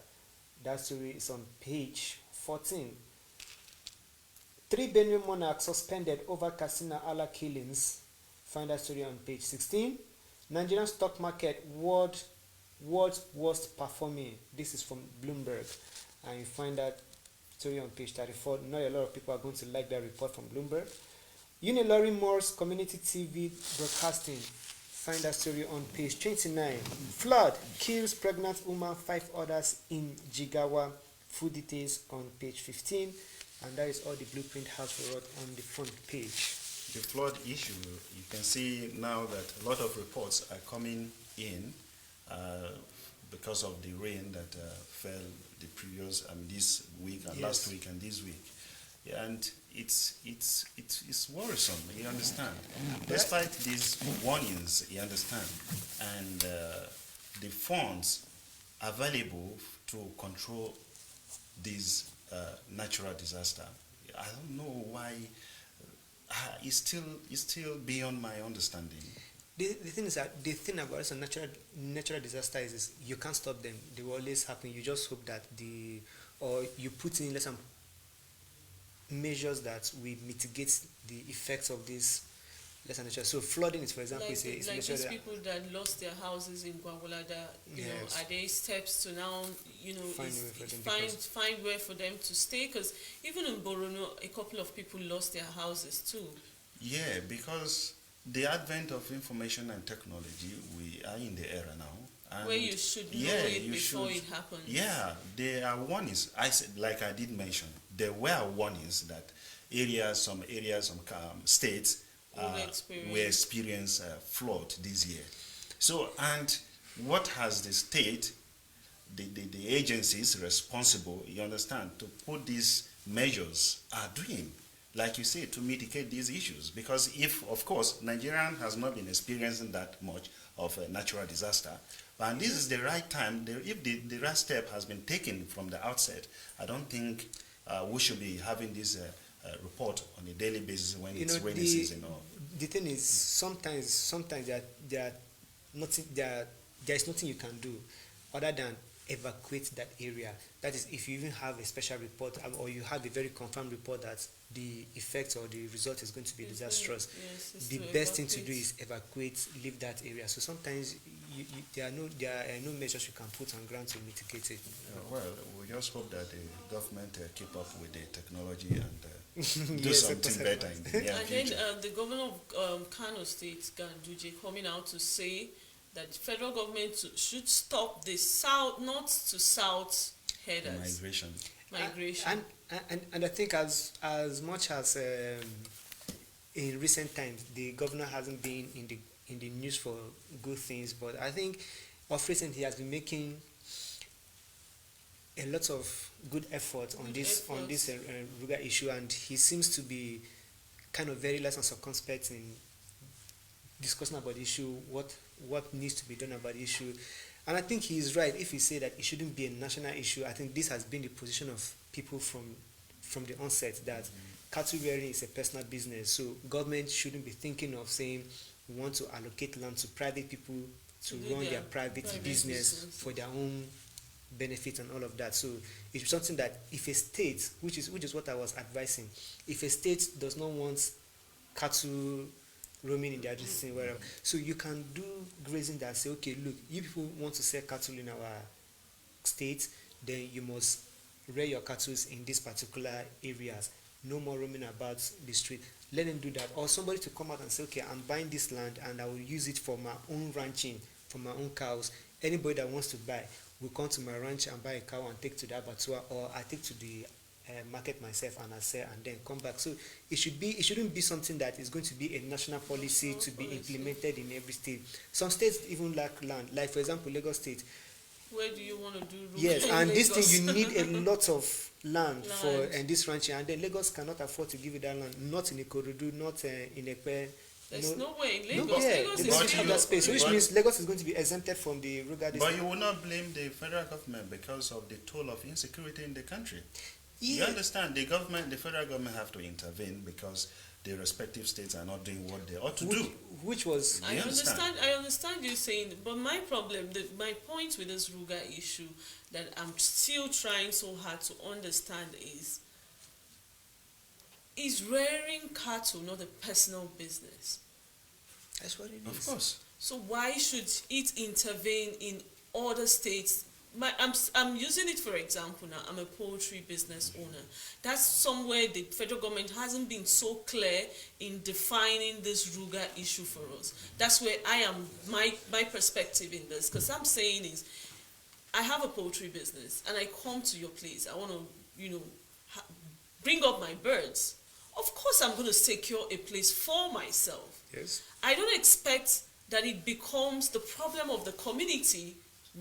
That story is on page 14. 3 Benue monarchs suspended over Katsina Allah killings. Find that story on page 16. Nigerian stock market world's worst performing. This is from Bloomberg, and you find that story on page 34. Not a lot of people are going to like that report from Bloomberg. Unilori Moore's community TV broadcasting. Find that story on page 29. Flood kills pregnant woman, 5 others in Jigawa. Full details on page 15. And that is all the blueprint has for us on the front page. The flood issue, you can see now that a lot of reports are coming in because of the rain that fell the previous, this week and last week and this week. And it's worrisome, you understand. Despite these warnings, you understand, and the funds available to control this natural disaster, I don't know why. It's still beyond my understanding. The thing is that the thing about some natural disaster is you can't stop them. They will always happen. You just hope that you put in some measures that will mitigate the effects of this lesser nature. So flooding is, for example, like these people that lost their houses in Gwangwalada, are there steps to now, find where for them to stay? Because even in Borono, a couple of people lost their houses too. Yeah, because the advent of information and technology, we are in the era now. And where you should know it before it happens. Yeah, there are warnings. Like I did mention, there were warnings that some states will experience flood this year. So, and what has the state, the agencies responsible, you understand, to put these measures are doing, like you say, to mitigate these issues? Because if, of course, Nigeria has not been experiencing that much of a natural disaster, and this is the right time, if the right step has been taken from the outset, I don't think we should be having this report on a daily basis when it's rainy season. The thing is, sometimes there is nothing you can do other than evacuate that area. That is, if you even have a special report or you have a very confirmed report that the effect or the result is going to be disastrous, the best thing to do is evacuate, leave that area. So sometimes there are no measures you can put on ground to mitigate it. Well, we just hope that the government keep up with the technology and do something better in the near future. And then the governor of Kano State, Ganduje, coming out to say that the federal government should stop the north to south headers. Migration. And I think as much as in recent times the governor hasn't been in the news for good things, but I think of recent he has been making a lot of good effort on this Ruga issue, and he seems to be kind of very less and circumspect in discussing about the issue, what needs to be done about the issue. And I think he is right if he say that it shouldn't be a national issue. I think this has been the position of people from the onset, that cattle rearing is a personal business. So government shouldn't be thinking of saying we want to allocate land to private people to run their private business for their own benefit and all of that. So it's something that if a state, which is what I was advising, if a state does not want cattle roaming in the adjacent wherever. So you can do grazing that say, okay, look, you people want to sell cattle in our state, then you must rear your cattle in these particular areas. No more roaming about the street. Let them do that. Or somebody to come out and say, okay, I'm buying this land and I will use it for my own ranching, for my own cows. Anybody that wants to buy will come to my ranch and buy a cow and take to the abattoir, or I take to the market myself and I sell and then come back. So it shouldn't be something that is going to be a national policy to be implemented in every state. Some states even lack land. Like for example, Lagos State. Where do you want to do? Yes, and Lagos? this thing you need a lot of land for and this ranching, and then Lagos cannot afford to give you that land. Not in Ikorodu, not in Epe. There's no way in No, Lagos. yeah, Lagos they is don't have that space, which means Lagos is going to be exempted from the rural district. But you will not blame the federal government because of the toll of insecurity in the country. You understand, the federal government have to intervene because the respective states are not doing what they ought to do. Which was... I understand you saying, but my problem, my point with this Ruga issue that I'm still trying so hard to understand is rearing cattle not a personal business? That's what it is. Of course. So why should it intervene in other states? I'm using it for example now. I'm a poultry business owner. That's somewhere the federal government hasn't been so clear in defining this Ruga issue for us. That's where I am, my perspective in this, because I'm saying is, I have a poultry business and I come to your place. I want to, bring up my birds. Of course, I'm going to secure a place for myself. Yes. I don't expect that it becomes the problem of the community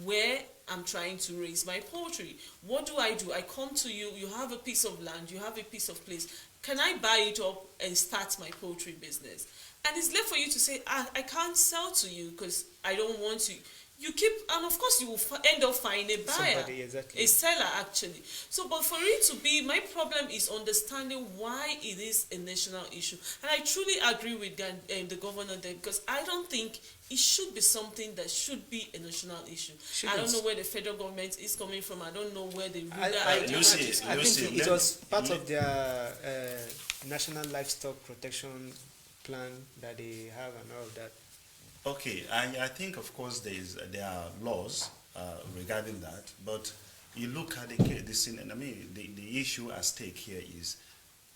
where I'm trying to raise my poultry. What do? I come to you, you have a piece of land, you have a piece of place. Can I buy it up and start my poultry business? And it's left for you to say, I can't sell to you because I don't want to. You keep, and of course you will end up finding a buyer, Somebody, exactly. a seller actually. So, but for it to be, my problem is understanding why it is a national issue. And I truly agree with the governor there, because I don't think it should be something that should be a national issue. I don't know where the federal government is coming from. I don't know where the I think it was part of their national livestock protection plan that they have and all of that. Okay, I think of course there are laws regarding that, but you look at the issue at stake here is,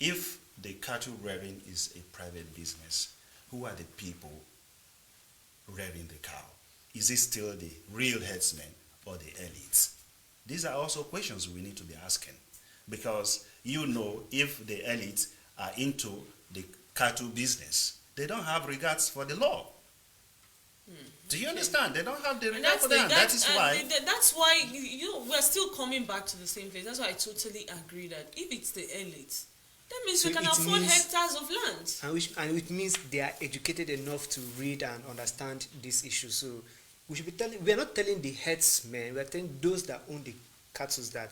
if the cattle rearing is a private business, who are the people rearing the cow? Is it still the real herdsmen or the elites? These are also questions we need to be asking, because if the elites are into the cattle business, they don't have regards for the law. Do you understand? They don't have the regard for that. That's why we're still coming back to the same place. That's why I totally agree that if it's the elite, that means we can afford hectares of land. And it means they are educated enough to read and understand this issue. So we should be we are not telling the herdsmen, we are telling those that own the cattle that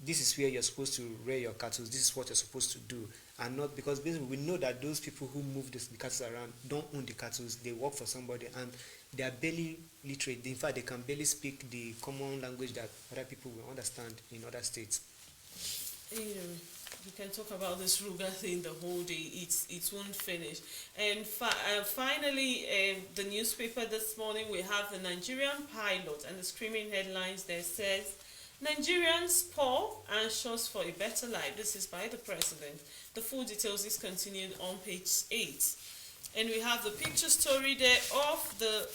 this is where you're supposed to rear your cattle, this is what you're supposed to do. And not because basically we know that those people who move the cattle around don't own the cattle, they work for somebody and they are barely literate. In fact, they can barely speak the common language that other people will understand in other states. You can talk about this Ruga thing the whole day. It won't finish. And finally, the newspaper this morning, we have the Nigerian pilot, and the screaming headlines there says, Nigerians poor, anxious for a better life. This is by the president. The full details is continued on page 8. And we have the picture story there of the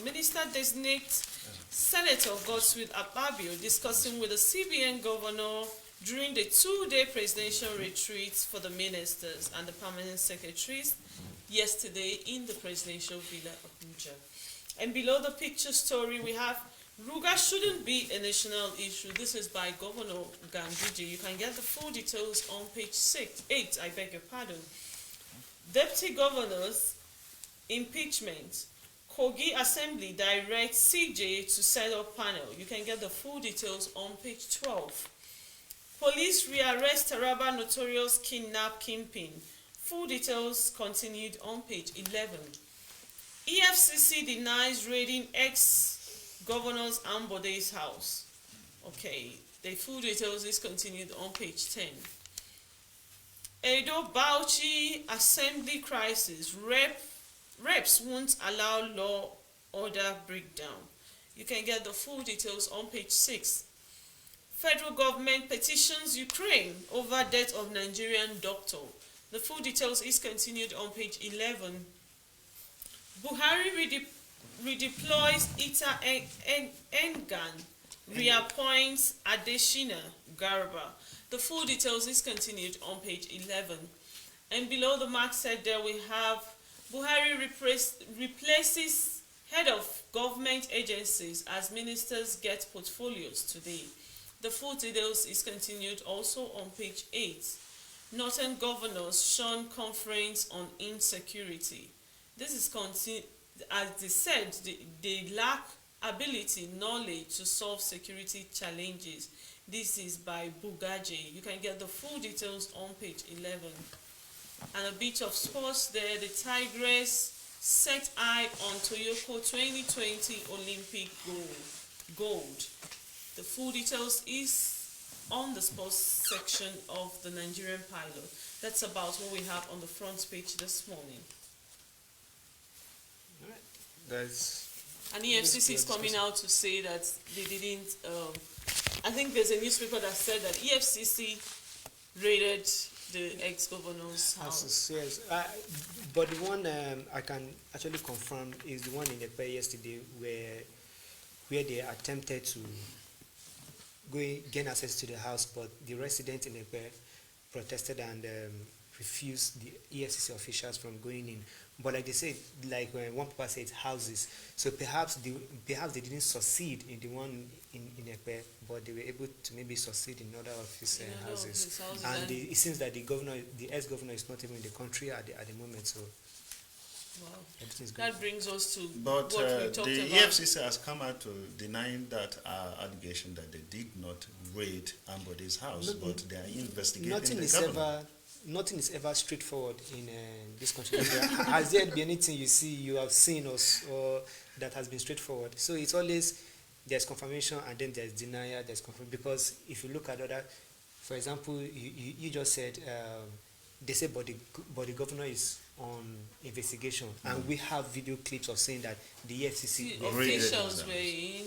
minister-designate Senator Godswill Akpabio discussing with the CBN governor during the 2-day presidential retreat for the ministers and the permanent secretaries yesterday in the presidential villa Abuja. And below the picture story, we have Ruga shouldn't be a national issue. This is by Governor Ganduje. You can get the full details on page 8. I beg your pardon. Deputy governors impeachment. Kogi Assembly directs CJ to set up panel. You can get the full details on page 12. Police rearrest Taraba notorious kidnap kingpin. Full details continued on page 11. EFCC denies raiding ex-governor's Ambode's house. Okay, the full details is continued on page 10. Edo Bauchi Assembly crisis. Reps won't allow law order breakdown. You can get the full details on page 6. Federal government petitions Ukraine over death of Nigerian doctor. The full details is continued on page 11. Buhari redeploys Ita Engan, reappoints Adeshina Garba. The full details is continued on page 11. And below the mark said there we have Buhari replaces head of government agencies as ministers get portfolios today. The full details is continued also on page 8. Northern governors shun conference on insecurity. This is as they said, they lack ability, knowledge to solve security challenges. This is by Bugaje. You can get the full details on page 11. And a bit of sports there. The Tigress set eye on Toyoko 2020 Olympic gold. The full details is on the sports section of the Nigerian Pilot. That's about what we have on the front page this morning. All right. That's And EFCC is coming out to say that they didn't. I think there's a newspaper that said that EFCC raided the ex-governor's house. Yes, but the one I can actually confirm is the one in the paper yesterday where they attempted to gain access to the house, but the residents in the paper protested and refused the EFCC officials from going in. But like they said, like when one paper said houses, so perhaps they didn't succeed in the one in Epe, but they were able to maybe succeed in other of his houses. And it seems that the ex-governor is not even in the country at the moment, so wow. Everything's good. That brings us to But what we talked the about. EFCC has come out to deny that allegation that they did not raid Ambodi's house, but they are investigating the governor. Nothing is ever straightforward in this country. Has there been anything you have seen or that has been straightforward? So it's always there's confirmation and then there's denial, there's confirmation. Because if you look at other, for example, you just said they say but the governor is on investigation, and we have video clips of saying that the EFCC officials were in.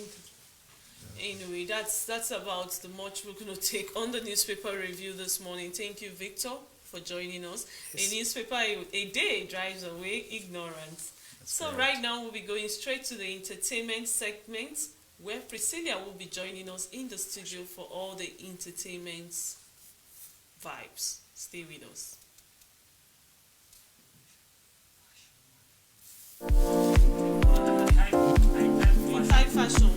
Anyway, that's about the much we're going to take on the newspaper review this morning. Thank you, Victor, for joining us. Yes. A newspaper a day drives away ignorance. So right now we'll be going straight to the entertainment segment, where Priscilla will be joining us in the studio for all the entertainment vibes. Stay with us. High fashion.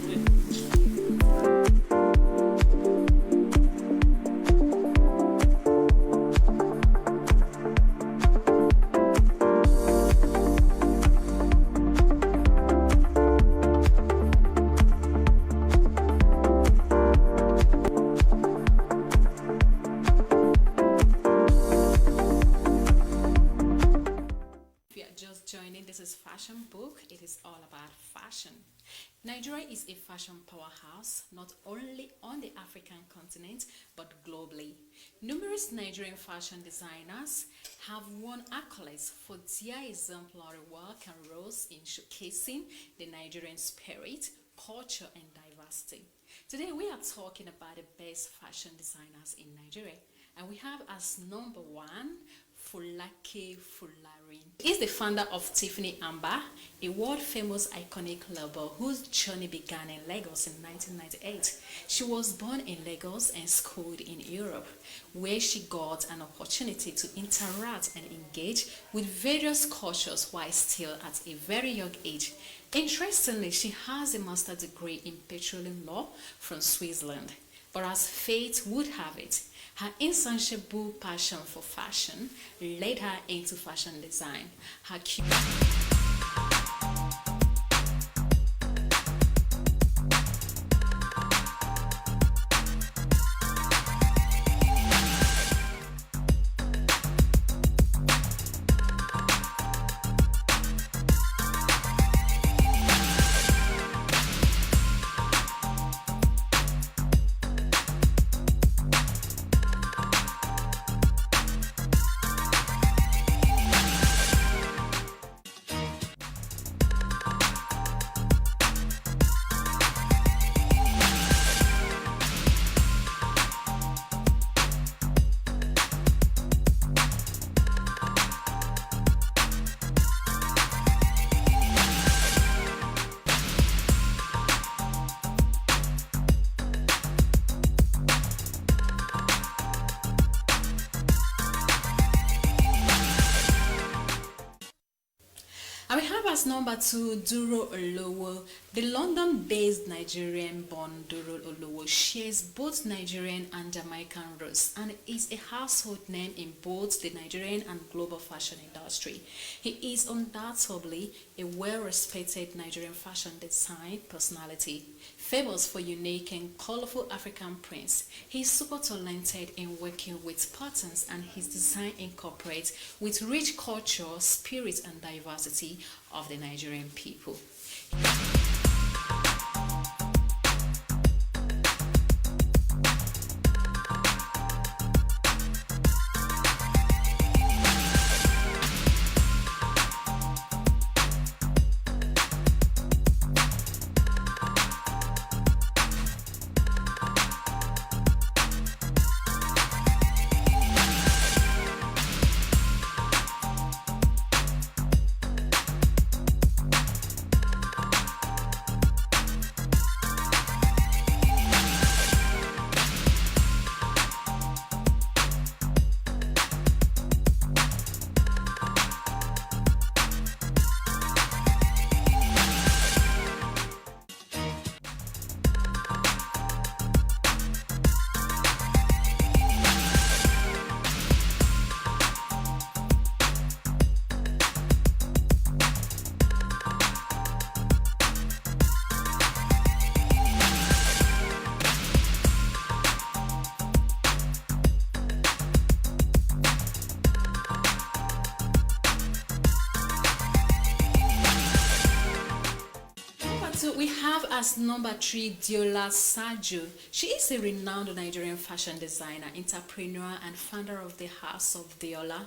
Fashion book. It is all about fashion. Nigeria is a fashion powerhouse not only on the African continent but globally. Numerous Nigerian fashion designers have won accolades for their exemplary work and roles in showcasing the Nigerian spirit, culture and diversity. Today we are talking about the best fashion designers in Nigeria, and we have as number one Folake Folarin. He is the founder of Tiffany Amber, a world-famous iconic label whose journey began in Lagos in 1998. She was born in Lagos and schooled in Europe, where she got an opportunity to interact and engage with various cultures while still at a very young age. Interestingly, she has a master's degree in petroleum law from Switzerland. But as fate would have it, her insatiable passion for fashion led her into fashion design. Her And we have as number 2 Duro Olowo. The London-based Nigerian-born Duro Olowo shares both Nigerian and Jamaican roots and is a household name in both the Nigerian and global fashion industry. He is undoubtedly a well-respected Nigerian fashion design personality, famous for unique and colorful African prints. He is super talented in working with patterns, and his design incorporates with rich culture, spirit and diversity of the Nigerian people. So we have as number 3 Diola Sajo. She is a renowned Nigerian fashion designer, entrepreneur and founder of the House of Diola.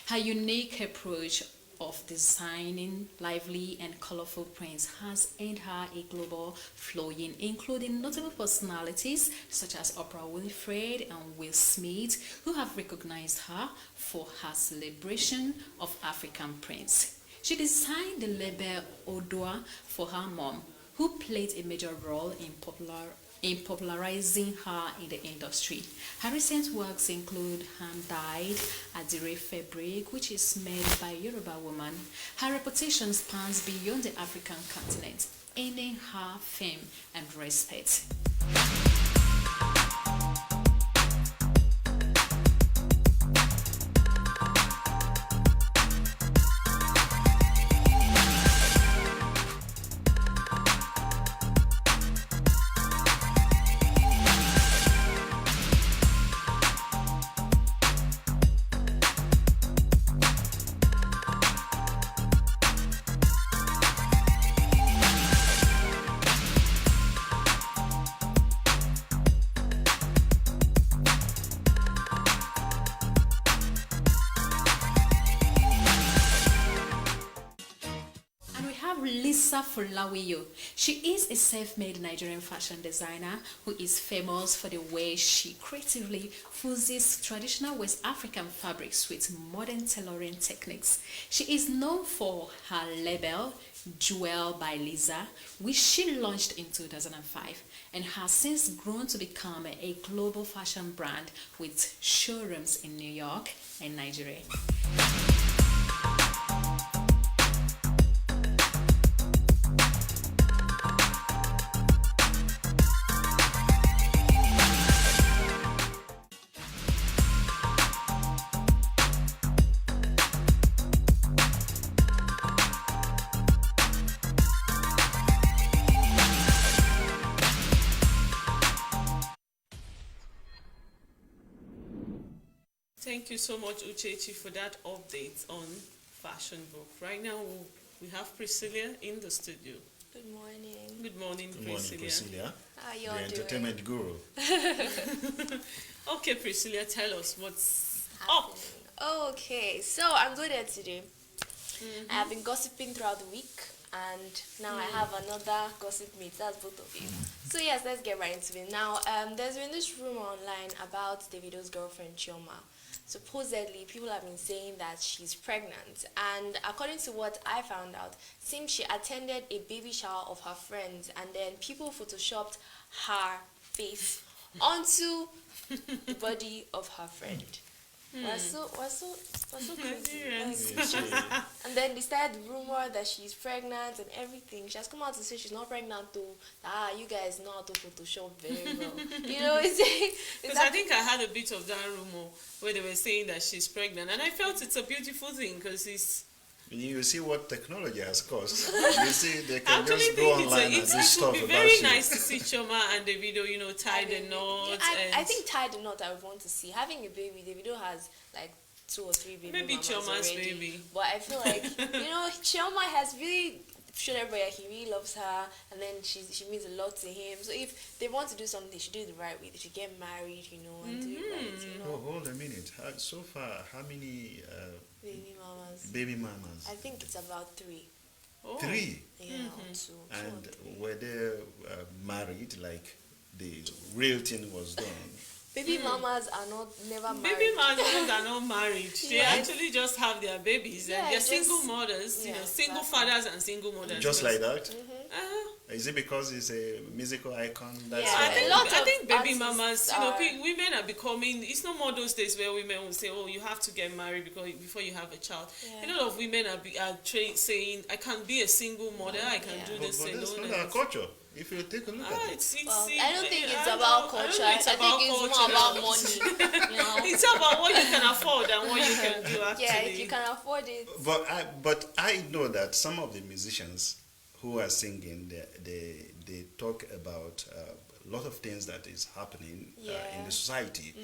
Her unique approach of designing lively and colorful prints has earned her a global following, including notable personalities such as Oprah Winfrey and Will Smith, who have recognized her for her celebration of African prints. She designed the label Odua for her mom, who played a major role in popularizing her in the industry. Her recent works include hand-dyed Adire fabric, which is made by a Yoruba woman. Her reputation spans beyond the African continent, earning her fame and respect. Lisa Fulawiyo. She is a self-made Nigerian fashion designer who is famous for the way she creatively fuses traditional West African fabrics with modern tailoring techniques. She is known for her label, Jewel by Lisa, which she launched in 2005 and has since grown to become a global fashion brand with showrooms in New York and Nigeria. Thank you so much, Uchechi, for that update on Fashion Book. Right now, we have Priscilla in the studio. Good morning. Good morning, Good Priscilla. morning, Priscilla. How you The all doing? entertainment guru. Okay, Priscilla, tell us what's up. Okay, so I'm good here today. I have been gossiping throughout the week, and now I have another gossip meet. That's both of you. So yes, let's get right into it. Now, there's been this rumor online about Davido's girlfriend Chioma. Supposedly, people have been saying that she's pregnant, and according to what I found out, seems she attended a baby shower of her friends, and then people photoshopped her face onto the body of her friend. We're so crazy. Like, and then they started the rumor that she's pregnant and everything. She has come out to say she's not pregnant though. You guys know how to Photoshop very well. Because I think I had a bit of that rumor where they were saying that she's pregnant, and I felt it's a beautiful thing because it's. You see what technology has caused. You see, they can Actually just go online and do it stuff would be about very you. nice to see Chioma and Davido, tie the knot. I think tie the knot I would want to see. Having a baby, Davido has like 2 or 3 baby maybe mamas Chioma's already. baby. But I feel like, Chioma has really shown everybody that he really loves her, and then she means a lot to him. So if they want to do something, they should do it the right way. They should get married, and do it right, Oh, hold a minute. So far, how many baby mamas? I think it's about 3. Oh. 3? Yeah, or 2. And were they married, like the real thing was done? Baby mamas are never married. Baby mamas are not married. They Yes. actually just have their babies, and they're single mothers, single fathers and single mothers. Just like that? Uh-huh. Is it because it's a musical icon? I think baby mamas, women are becoming. It's no more those days where women will say, "Oh, you have to get married before you have a child." A lot of women are saying, "I can be a single mother. I can do this alone." But that's not our culture. If you take a look at it. I don't think it's about culture. I think it's more about money. It's about what you can afford and what you can do. Actually, yeah, if you can afford it. But I know that some of the musicians who are singing, they talk about a lot of things that is happening in the society.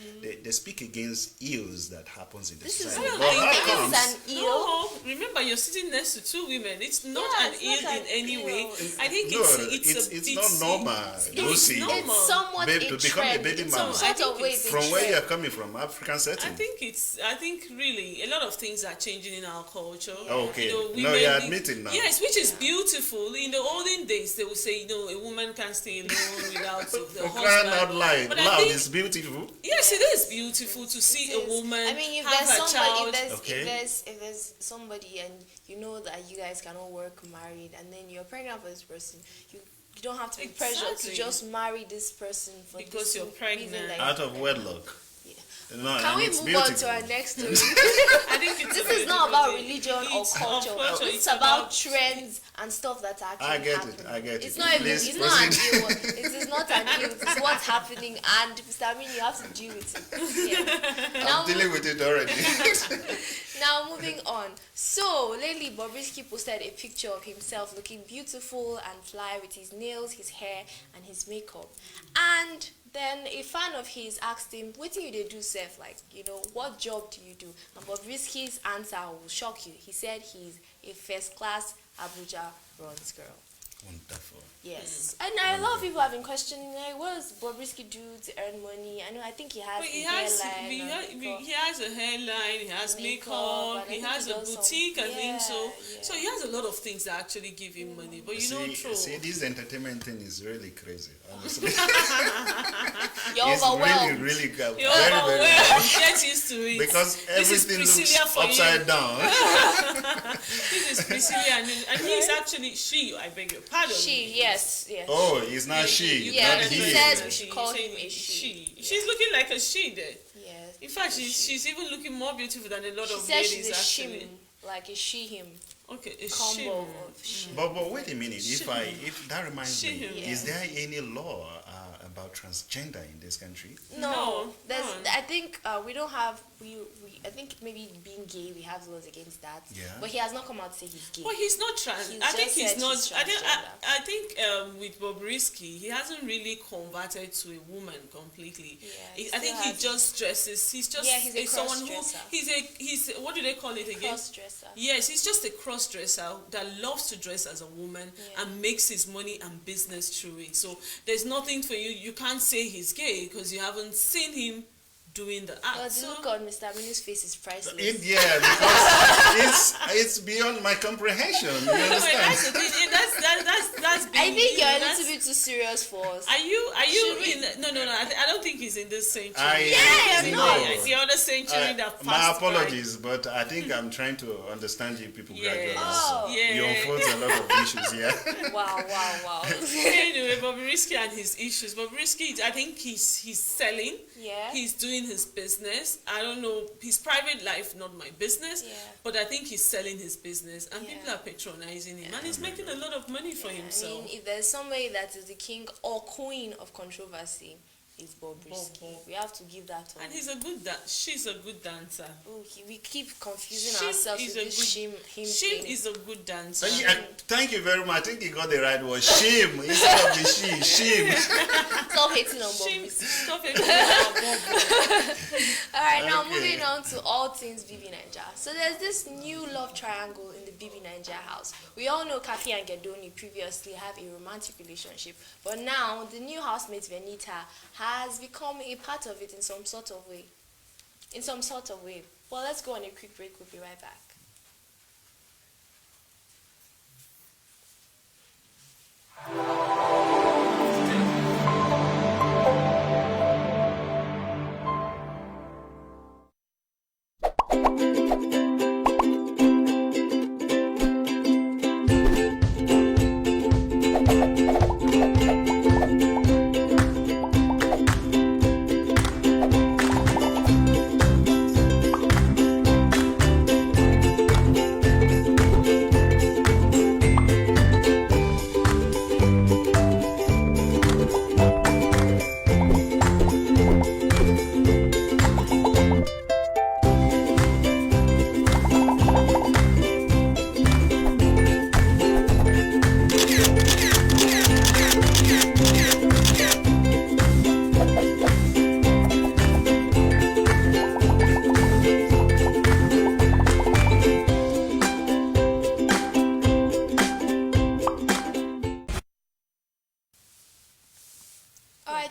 They speak against ills that happens in the society. No, remember you're sitting next to 2 women. It's not an ill in any way. I think it's not normal, Lucy. It's somewhat to become a baby mama. From where you're coming from, African setting. I think really a lot of things are changing in our culture. Okay, you're admitting now. Yes, which is beautiful. In the olden days, they would say, a woman can't stay alone without the husband. Not loud. Loud is beautiful. Yes, it is beautiful to see a woman if have there's a somebody, child. if there's somebody and you know that you guys cannot work married, and then you're pregnant for this person, you don't have to be pressured to just marry this person because you're pregnant out of wedlock. No, can we move on to our next story? I think this is not about religion or culture. It's about trends and stuff that's actually happening. I get it. It's not even. It's not an ill. It is not an ill. It's what's happening, and Mr. Amin, you have to deal with it. I'm dealing with it already. Now moving on. So lately, Bobrisky posted a picture of himself looking beautiful and fly with his nails, his hair, and his makeup, and then a fan of his asked him, what do you do, Seth? What job do you do? And Bobrisky's answer will shock you. He said he's a first-class Abuja runs girl. Wonderful. Yes. And a lot of people have been questioning, what does Bobrisky do to earn money? I think he has hairline. He has a hairline, he has makeup, he has a boutique, I think so. So he has a lot of things that actually give him money. But true. See, this entertainment thing is really crazy, honestly. You're overwhelmed. Really good. You're overwhelmed. Get used to it. Because everything looks upside down. This is Priscilla, and he's actually I beg your pardon. Yes. Oh, it's not she. Yeah, not he says we should call him a she. She's looking like a she there. Yes. In fact, she's even looking more beautiful than a lot of ladies. She says she's a shim, like a she-him. Okay, a combo of she. But wait a minute. If that reminds me, is there any law about transgender in this country? No. I think we don't have. I think maybe being gay, we have laws against that. Yeah. But he has not come out to say he's gay. Well, he's not trans. I think he's not. I think with Bobrisky, he hasn't really converted to a woman completely. Yeah, I think he just dresses. He's just he's someone who he's what do they call it again? Cross-dresser. Yes, he's just a cross-dresser that loves to dress as a woman and makes his money and business through it. So there's nothing for you. You can't say he's gay because you haven't seen him doing the act. But the look on Mr. Aminu's face is priceless. Because it's beyond my comprehension. You understand? That's the thing. That's I think you're a little bit too serious for us. Are you in? No. I don't think he's in this century. The other century that passed. My apologies, but I think I'm trying to understand you people gradually. You unfold a lot of issues here. Wow. Anyway, Bobrisky and his issues. Bobrisky, I think he's selling. Yeah. He's doing selling his business. I don't know, his private life, not my business, but I think he's selling his business, and people are patronizing him, and he's making a lot of money for himself. I mean, if there's somebody that is the king or queen of controversy, it's Bobrisky. We have to give that to him. And she's a good dancer. We keep confusing ourselves with this him Shim thing. is a good dancer. Thank you very much. I think you got the right word. Shame instead of the she. Shame. Stop hating on Bobrisky. Stop hating on Bobrisky. Alright, now moving on to all things Bibi Naija. So there's this new love triangle in the Bibi Naija house. We all know Kafi and Gedoni previously have a romantic relationship, but now the new housemate Venita has become a part of it in some sort of way. Well, let's go on a quick break. We'll be right back.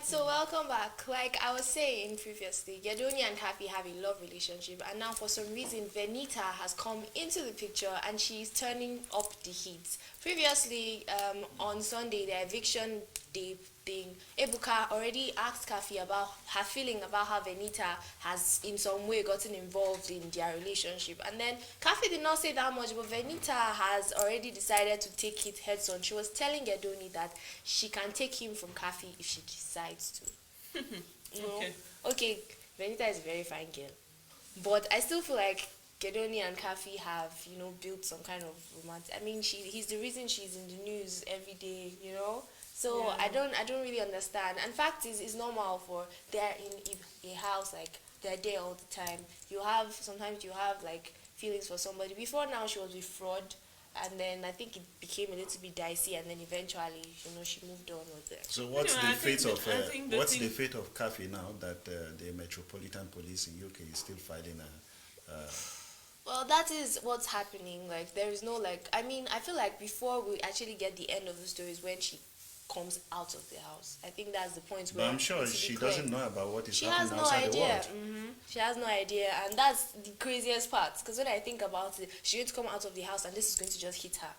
So welcome back. Like I was saying previously, Gedoni and Kafi have a love relationship, and now for some reason Venita has come into the picture and she's turning up the heat. Previously, on Sunday, the eviction day thing, Ebuka already asked Kafi about her feeling about how Venita has in some way gotten involved in their relationship, and then Kafi did not say that much, but Venita has already decided to take it heads on. She was telling Gedoni that she can take him from Kafi if she decides to. Okay, Venita is a very fine girl, but I still feel like Gedoni and Kafi have, built some kind of romance. I mean, he's the reason she's in the news every day, So yeah. I don't really understand. And fact is, it's normal for they're in a house, like they're there all the time. Sometimes you have like feelings for somebody. Before now, she was with Fraud, and then I think it became a little bit dicey, and then eventually, she moved on with it. So what's the fate of Kafi now that the Metropolitan Police in UK is still fighting Well, that is what's happening. Like, there is no, I feel like before we actually get the end of the story is when she comes out of the house. I think that's the point where... But I'm sure she doesn't know about what is happening She has outside no the idea. world. She has no idea, and that's the craziest part. Because when I think about it, she's going to come out of the house and this is going to just hit her.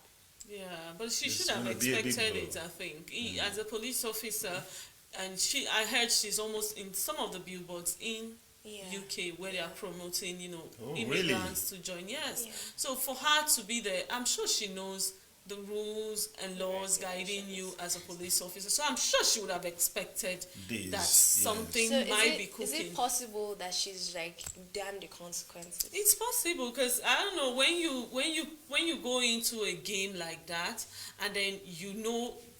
Yeah, but she should have expected it, I think. As a police officer, and I heard she's almost in some of the billboards in UK where they are promoting, immigrants to join. Yes. Yeah. So for her to be there, I'm sure she knows the rules and laws guiding you as a police officer. So I'm sure she would have expected that something might be cooking. Is it possible that she's damn the consequences? It's possible, because I don't know, when you go into a game like that, and then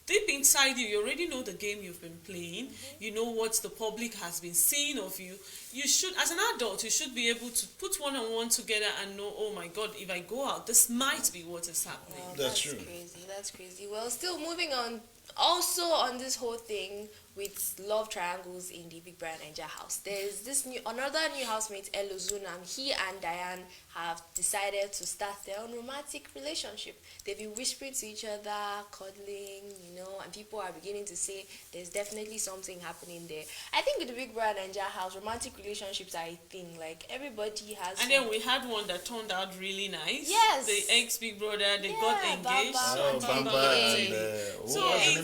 deep inside you already know the game you've been playing. You know what the public has been seeing of you. You should, as an adult, you should be able to put one and one together and know, oh my God, if I go out, this might be what is happening. Wow, that's true. That's crazy. Well, still moving on. Also on this whole thing with love triangles in the Big Brother Naija house, there's another new housemate, Elozunam. He and Diane have decided to start their own romantic relationship. They've been whispering to each other, cuddling, and people are beginning to say there's definitely something happening there. I think with the Big Brother Naija house, romantic relationships are a thing. Like, everybody has. And then we had one that turned out really nice. Yes. The ex-Big Brother, they got engaged.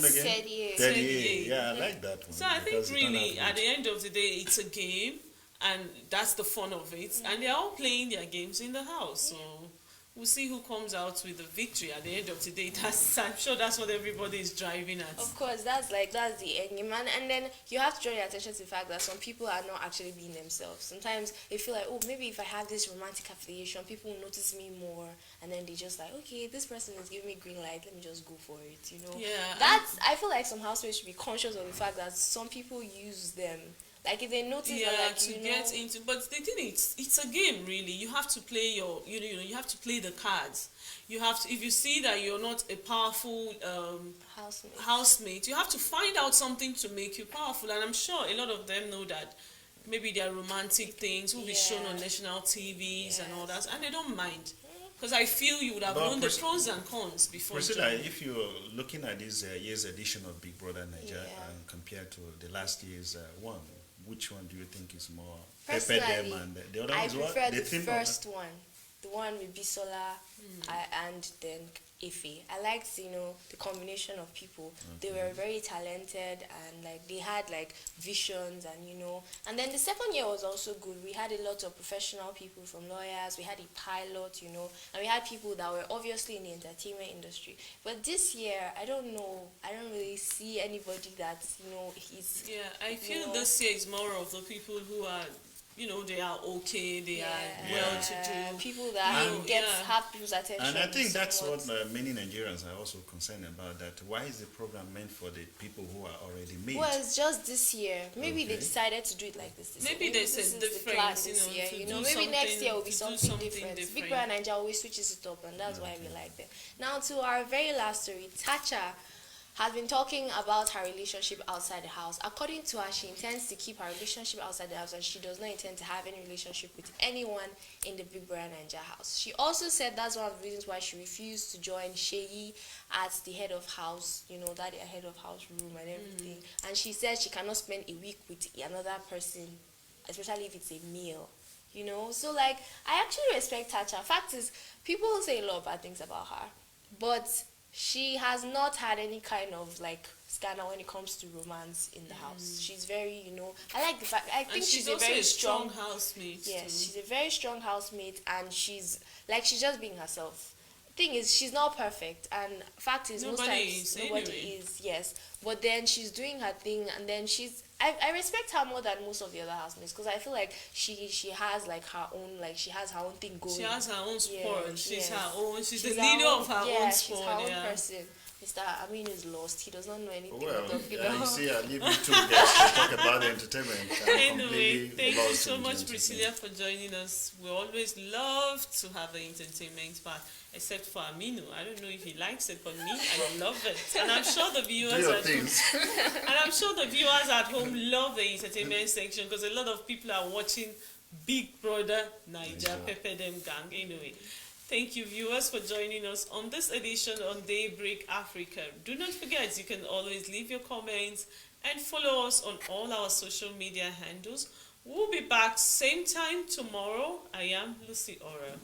Teddy. Yeah, I like that one. So I think really, at the end of the day, it's a game, and that's the fun of it. And they're all playing their games in the house. So we'll see who comes out with the victory at the end of the day. I'm sure that's what everybody is driving at. Of course, that's the end game, and then you have to draw your attention to the fact that some people are not actually being themselves. Sometimes they feel like, oh, maybe if I have this romantic affiliation, people will notice me more, and then they just like, okay, this person is giving me green light, let me just go for it, you know. Yeah. I feel like some housemates should be conscious of the fact that some people use them. Like if they notice that, like, to get into, but the thing is, it's a game really. You have to play your, you have to play the cards. You have to, if you see that you're not a powerful housemate, you have to find out something to make you powerful. And I'm sure a lot of them know that maybe their romantic things will be shown on national TVs and all that, and they don't mind. Because I feel you would have known the pros and cons before. Priscilla, if you're looking at this year's edition of Big Brother Nigeria and compared to the last year's one, which one do you think is more pepper them, and the other one is what? I prefer the first one, the one with Bisola and then Ife. I liked, the combination of people. They were very talented and like they had like visions and and then the second year was also good. We had a lot of professional people from lawyers. We had a pilot, and we had people that were obviously in the entertainment industry. But this year, I don't know. I don't really see anybody that is. Yeah, I feel this year is more of the people who are. They are okay, they are well-to-do. People that have people's attention. And I think that's what many Nigerians are also concerned about, that why is the program meant for the people who are already made? Well, it's just this year. Maybe they decided to do it like this year. Maybe there's a difference, this year. Maybe next year will be something different. Big Brother Nigeria always switches it up, and that's why we like them. Now to our very last story, Tacha has been talking about her relationship outside the house. According to her, she intends to keep her relationship outside the house and she does not intend to have any relationship with anyone in the Big Brother Nigeria house. She also said that's one of the reasons why she refused to join Sheyi at the head of house, that head of house room and everything. And she said she cannot spend a week with another person, especially if it's a meal. So like, I actually respect Tacha. Fact is, people say a lot of bad things about her, but she has not had any kind of like scandal when it comes to romance in the house. She's very, I like the fact. I think she's a very strong housemate. Yes, she's a very strong housemate, and she's just being herself. Thing is, she's not perfect, and fact is, most times nobody is. Yes, but then she's doing her thing, and then I respect her more than most of the other housemates, because I feel like she has like her own, like she has her own thing going. She has her own sport. She's her own. She's the leader of her own sport. She's her own person. Mr. Amin is lost. He does not know anything. Well, you see, I leave you two guys to talk about the entertainment. Anyway, thank you so much, Priscilla, for joining us. We always love to have the entertainment part, except for Aminu. I don't know if he likes it, but me, I love it. And I'm sure the viewers at home love the entertainment section, because a lot of people are watching Big Brother Nigeria, Pepper Them Gang. Anyway, thank you, viewers, for joining us on this edition on Daybreak Africa. Do not forget, you can always leave your comments and follow us on all our social media handles. We'll be back same time tomorrow. I am Lucy Ora.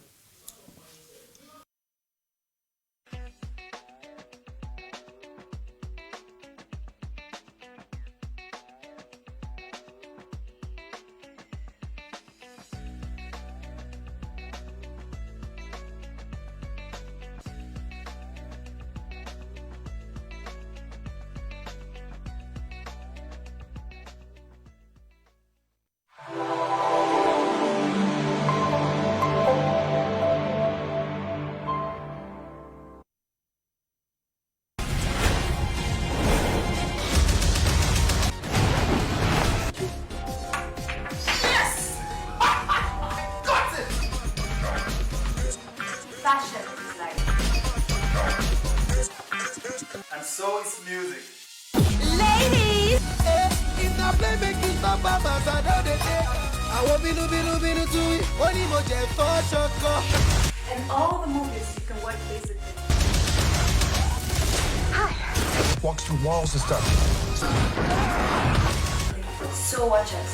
So is music. Ladies! If not play, make you stop, I know they take. I want binu to it. Only more jet for choco. And all the movies you can watch basically. Walks through walls and stuff. So watch us.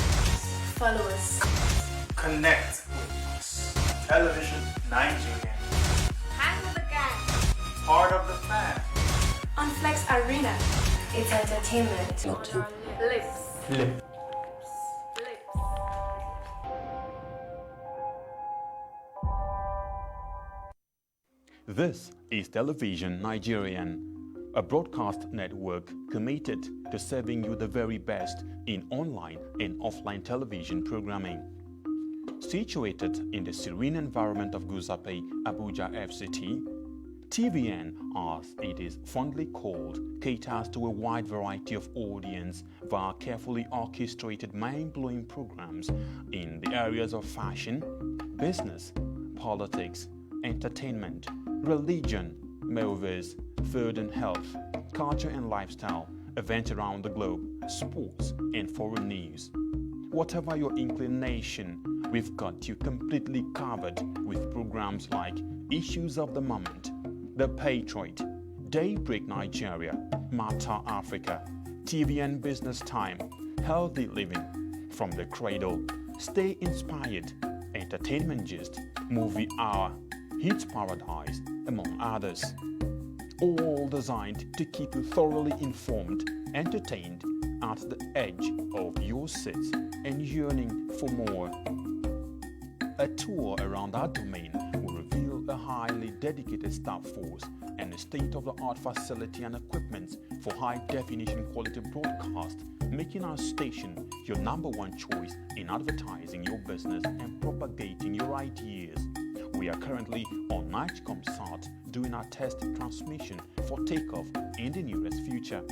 Follow us. Connect with us. Television Nigeria. Hang with the gang. Part of the fan. On Flex Arena. It's entertainment. Not on our lips. Lip. This is Television Nigerian, a broadcast network committed to serving you the very best in online and offline television programming. Situated in the serene environment of Guzape, Abuja FCT, TVN, as it is fondly called, caters to a wide variety of audience via carefully orchestrated mind-blowing programs in the areas of fashion, business, politics, entertainment, religion, movies, food and health, culture and lifestyle, events around the globe, sports and foreign news. Whatever your inclination, we've got you completely covered with programs like Issues of the Moment, The Patriot, Daybreak Nigeria, Matter Africa, TVN Business Time, Healthy Living, From the Cradle, Stay Inspired, Entertainment Gist, Movie Hour, Hits Paradise, among others. All designed to keep you thoroughly informed, entertained, at the edge of your seats and yearning for more. A tour around our domain will reveal a highly dedicated staff force and a state-of-the-art facility and equipment for high-definition quality broadcast, making our station your #1 choice in advertising your business and propagating your ideas. We are currently on Nigecomsat doing our test transmission for takeoff in the nearest future.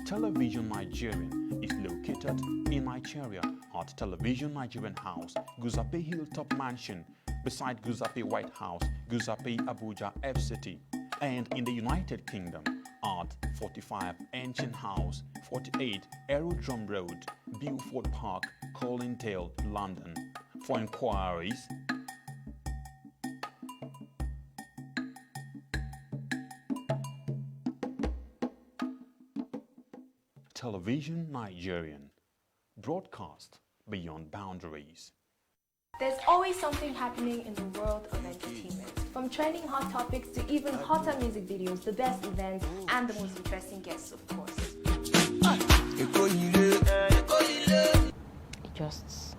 Television Nigerian is located in Nigeria at Television Nigerian House, Guzape Hilltop Mansion, beside Guzape White House, Guzape Abuja FCT, and in the United Kingdom at 45 Ancient House, 48 Aerodrome Road, Beaufort Park, Colindale, London. For inquiries, Television Nigerian, broadcast beyond boundaries. There's always something happening in the world of entertainment. From trending hot topics to even hotter music videos, the best events, and the most interesting guests, of course. It just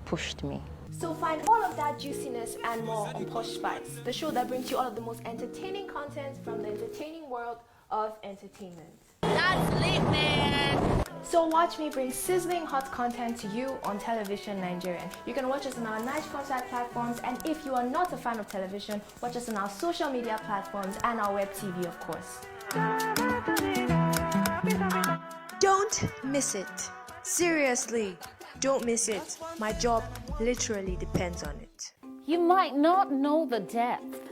pushed me. So find all of that juiciness and more on Posh Spice, the show that brings you all of the most entertaining content from the entertaining world of entertainment. That's lit, man. So watch me bring sizzling hot content to you on Television Nigerian. You can watch us on our Nigecomsat platforms, and if you are not a fan of television, watch us on our social media platforms and our web TV, of course. Don't miss it. Seriously, don't miss it. My job literally depends on it. You might not know the depth